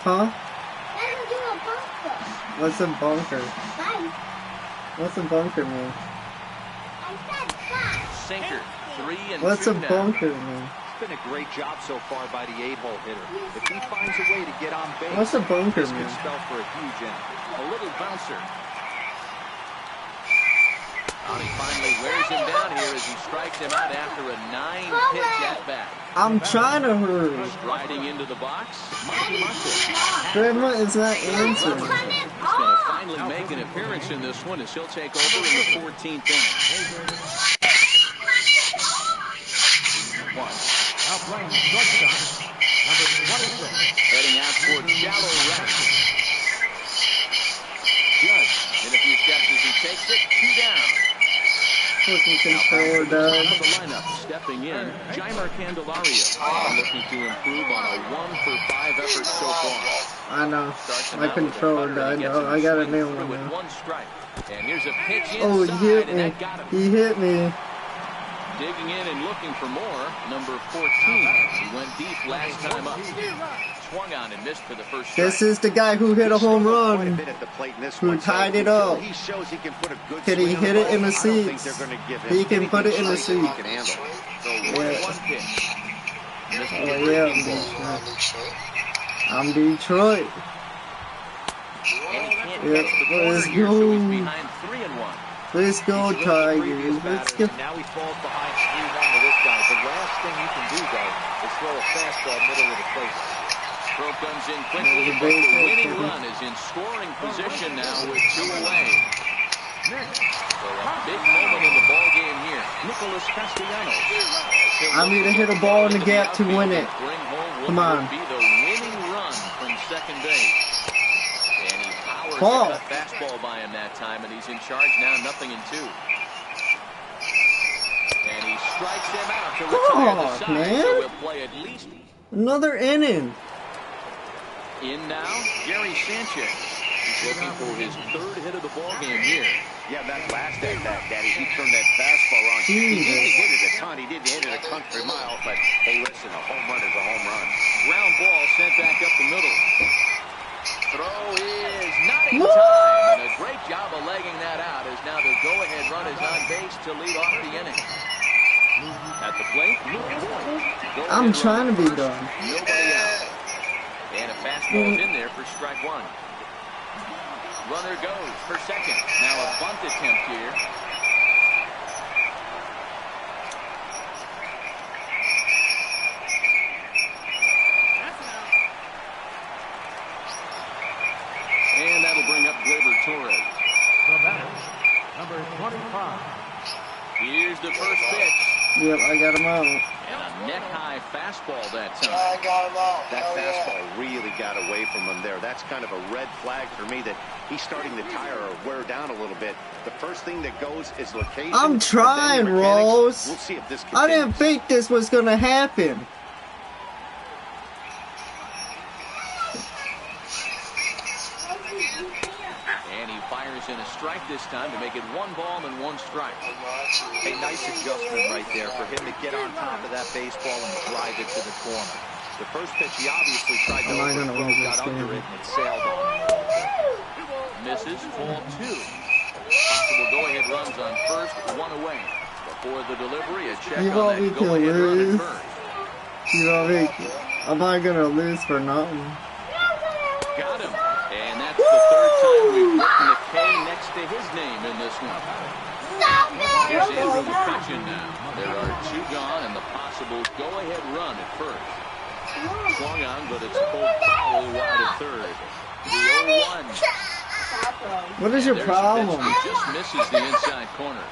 S1: Huh? What's a bunker? What's a bunker mean?
S2: Sinker, 3 and
S1: What's
S2: 2
S1: a
S2: now.
S1: bunker mean?
S5: It's been a great job so far by the 8-hole hitter. If he finds a way to get on base,
S1: What's a bunker
S5: this
S1: mean?
S5: could spell for a huge inning.
S2: A little bouncer. And he finally wears him down here as he strikes him out after a 9-pitch at-bat.
S1: I'm trying to hurry.
S2: Striding into the box, Monty Martin.
S1: Grandma is not answering.
S2: He's going to finally make an appearance in this one as he'll take over in the 14th inning.
S3: Now playing shortstop, number 26.
S2: Heading out toward shallow right. Judge in a few steps as he takes it, 2 down.
S1: Fucking
S2: Now
S1: controller
S2: back to the top
S1: dog.
S2: of the lineup, stepping in, Jaimer Candelario, looking to improve on a 1-for-5 effort so far.
S1: I know.
S2: Starts him
S1: My
S2: out with a
S1: controller
S2: cutter,
S1: died.
S2: and he gets
S1: No,
S2: him to
S1: I got a
S2: swing
S1: new
S2: through
S1: one
S2: with
S1: now.
S2: 1 strike. And here's a pitch
S1: Oh,
S2: inside,
S1: he hit
S2: and
S1: me.
S2: that got him.
S1: He hit me.
S2: Digging in and looking for more, number 14. He went deep last time up. Swung on and missed for the first strike.
S1: This is the guy who hit a home
S6: Quite a
S1: run.
S6: bit at the plate in this
S1: Who
S6: one, so
S1: tied it
S6: until
S1: up.
S6: He shows he can put a good
S1: Can he
S6: swing on
S1: hit
S6: the
S1: it in
S6: ball,
S1: the
S6: I don't think
S1: seats?
S6: they're going to give him
S1: He can put it in the
S6: anything
S1: seats.
S6: he can handle.
S2: So 1-1 pitch. Missed
S1: Oh
S2: the
S1: yeah,
S2: breaking
S1: I'm
S2: ball.
S1: Detroit. I'm Detroit.
S2: And he can't
S1: Yeah,
S2: catch the corner
S1: let's
S2: here, so he's
S1: go.
S2: behind 3-1.
S1: Let's go,
S5: He's really the previous
S1: Tigers. Let's
S5: batters,
S1: go.
S5: and now he falls behind 3-1 to this guy. The last thing you can do, though, is throw a fastball middle of the plate.
S2: Throw comes in quickly, but the winning run is in scoring position now with 2 away. So a big moment in the ball game here. Nicholas Castellanos.
S1: I need to hit a ball in the gap to win it.
S2: Bring home what
S1: Come on.
S2: would be the winning run from second base. And he powers
S1: Ball.
S2: the cut fastball by him that time, and he's in charge now, 0-2. And he strikes him out to retire the
S1: Fuck,
S2: side,
S1: man.
S2: so he'll play at least.
S1: Another inning.
S2: In now, Gary Sanchez. He's looking for his 3rd hit of the ball game here.
S6: Yeah, that last at bat, Daddy, he turned that fastball on. He didn't hit it a ton. He didn't hit it a country mile, but hey, listen, a home run is a home run.
S2: Ground ball sent back up the middle. Throw is not in time, and a great job of legging that out as now the go-ahead run is on base to lead off the inning. At the plate, Luke Boyd.
S1: I'm trying to be done.
S2: Nobody out. And a fastball's in there for strike 1. Runner goes for second. Now a bunt attempt here. And that'll bring up Gleyber Torres.
S3: The batter, number 25.
S2: Here's the first pitch.
S1: Yep, I got him out.
S2: And a neck-high fastball that time.
S4: I got him out.
S6: That
S4: Oh, yeah.
S6: fastball really got away from him there. That's kind of a red flag for me that he's starting to tire or wear down a little bit. The first thing that goes is location.
S1: I'm
S6: and then
S1: trying,
S6: the mechanics.
S1: Rose.
S6: We'll see if this
S1: I didn't
S6: continues.
S1: think this was gonna happen.
S2: And he fires in a strike this time to make it 1 ball and 1 strike.
S5: A nice adjustment right there for him to get on top of that baseball and drive it to the corner. The first pitch, he obviously tried to
S1: Am I gonna
S5: overthrow,
S1: lose this
S5: got under
S1: game?
S5: it, and it sailed on.
S2: Misses, ball 2. possible go-ahead runs on first, one away. Before the delivery, a check
S1: You
S2: on
S1: want me
S2: that
S1: to
S2: go-ahead run at
S1: lose?
S2: first.
S1: You know what I mean? I'm not gonna lose for nothing.
S2: Got him. And that's the third time we've written the K next to his name in this one. Here's Andrew McCutcheon now. There are two gone and the possible go-ahead run at first. Swung on, but it's pulled foul wide at third. The 0-1.
S1: What is your problem?
S2: Just misses the inside corner.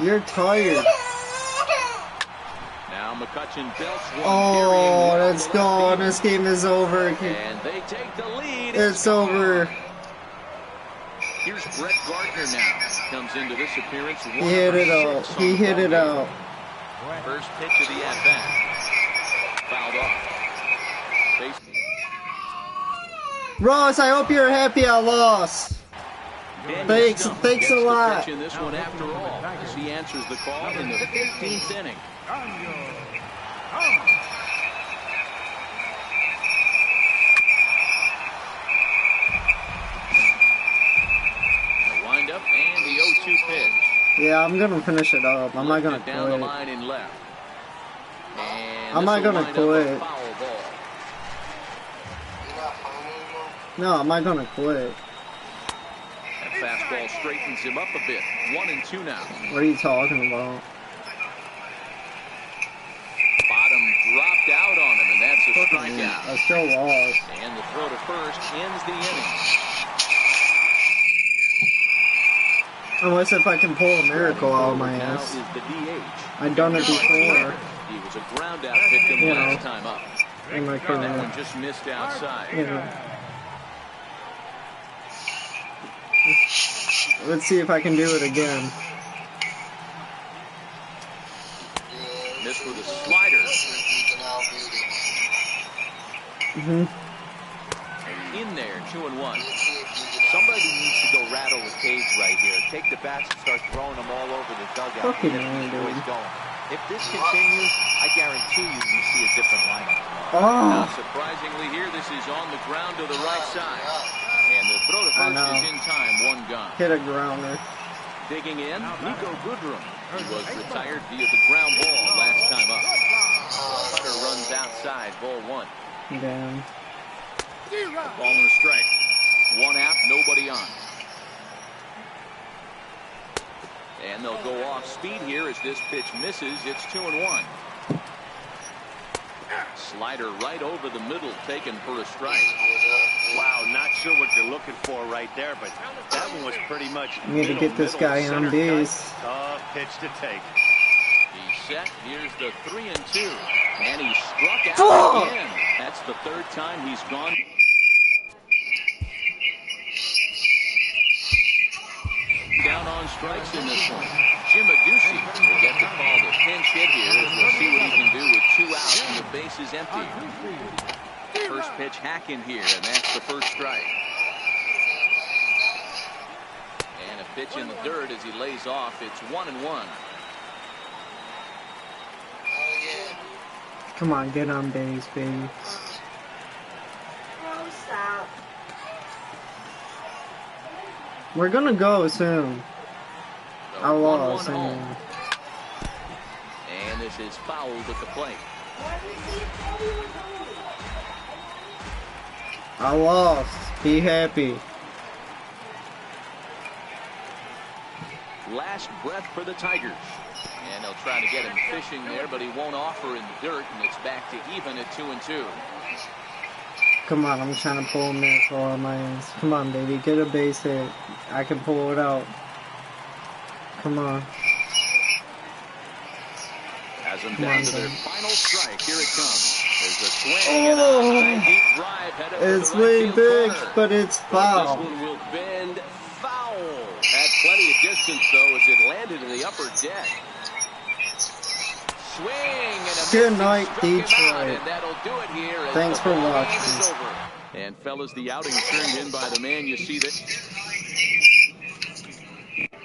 S1: You're tired.
S2: Now McCutcheon belts one.
S1: Oh, let's go. This game is over.
S2: And they take the lead.
S1: It's over.
S2: Here's Brett Gardner now. Comes into this appearance.
S1: He hit it out. He hit it out.
S2: First pitch of the at-bat. Fouled off. Base.
S1: Ross, I hope you're happy I lost. Thanks a lot.
S2: In this one after all, as he answers the call in the 15th inning. The windup and the 0-2 pitch.
S1: Yeah, I'm gonna finish it up. I'm not gonna
S2: down the
S1: quit.
S2: line in left. And
S1: I'm not gonna quit. No, I'm not gonna quit.
S2: That fastball straightens him up a bit. 1-2 now.
S1: What are you talking about?
S2: Bottom dropped out on him, and that's a strikeout.
S1: I still lost.
S2: And the throw to first ends the inning.
S1: Unless if I can pull a miracle out of my
S2: Now
S1: ass.
S2: is the DH.
S1: I've done it before
S2: He was a ground out victim
S1: You know.
S2: last time up.
S1: in my
S2: That one
S1: career.
S2: just missed outside.
S1: You know. Let's see if I can do it again.
S2: Missed with a slider. In there, 2-1.
S5: Somebody needs to go rattle the cage right here. Take the bats and start throwing them all over the dugout.
S1: Fucking
S5: Get
S1: man,
S5: these boys
S1: dude.
S5: going. If this continues, I guarantee you see a different lineup.
S2: Now,
S1: Oh,
S2: surprisingly here, this is on the ground to the right side. And the throw to
S1: I
S2: first
S1: know.
S2: is in time, one gone.
S1: hit a grounder.
S2: Digging in, Nico Goodrum. He was retired via the ground ball last time up. Cutter runs outside, ball one.
S1: Damn.
S2: Ball and a strike. One out, nobody on. And they'll go off speed here as this pitch misses. It's 2-1. Slider right over the middle, taken for a strike.
S6: Wow, not sure what you're looking for right there, but that one was pretty much
S1: I need to get this
S6: middle,
S1: guy on
S6: center
S1: base.
S6: cut. Tough pitch to take.
S2: He's set. Here's the 3-2. And he struck out
S1: Fuck!
S2: again. That's the third time he's gone. Down on strikes in this one. Jim Adducci will get the call to pinch hit here as we'll see what he can do with 2 outs and the base is empty. First pitch hack in here, and that's the first strike. And a pitch in the dirt as he lays off. It's 1-1.
S1: Come on, get on base, baby. We're gonna go soon.
S2: The
S1: I
S2: 1-1
S1: lost.
S2: home. And this is fouled at the plate.
S1: I lost. Be happy.
S2: Last breath for the Tigers. And they'll try to get him fishing there, but he won't offer in the dirt, and it's back to even at 2-2.
S1: Come on, I'm trying to pull a miracle out of my ass. Come on, baby, get a base hit. I can pull it out. Come on.
S2: Has them
S1: Come
S2: down
S1: on,
S2: to their
S1: baby.
S2: final strike. Here it comes. There's a swing and a high deep drive headed for
S1: It's
S2: the right
S1: way
S2: field
S1: big,
S2: corner.
S1: but it's
S2: This
S1: foul.
S2: one will bend foul. Had plenty of distance, though, as it landed in the upper deck. Swing and a miss.
S1: Good night,
S2: Struck him out,
S1: Detroit.
S2: and that'll do it here as
S1: Thanks
S2: the
S1: for
S2: ball game
S1: watching.
S2: is over. And fellas, the outing turned in by the man you see that.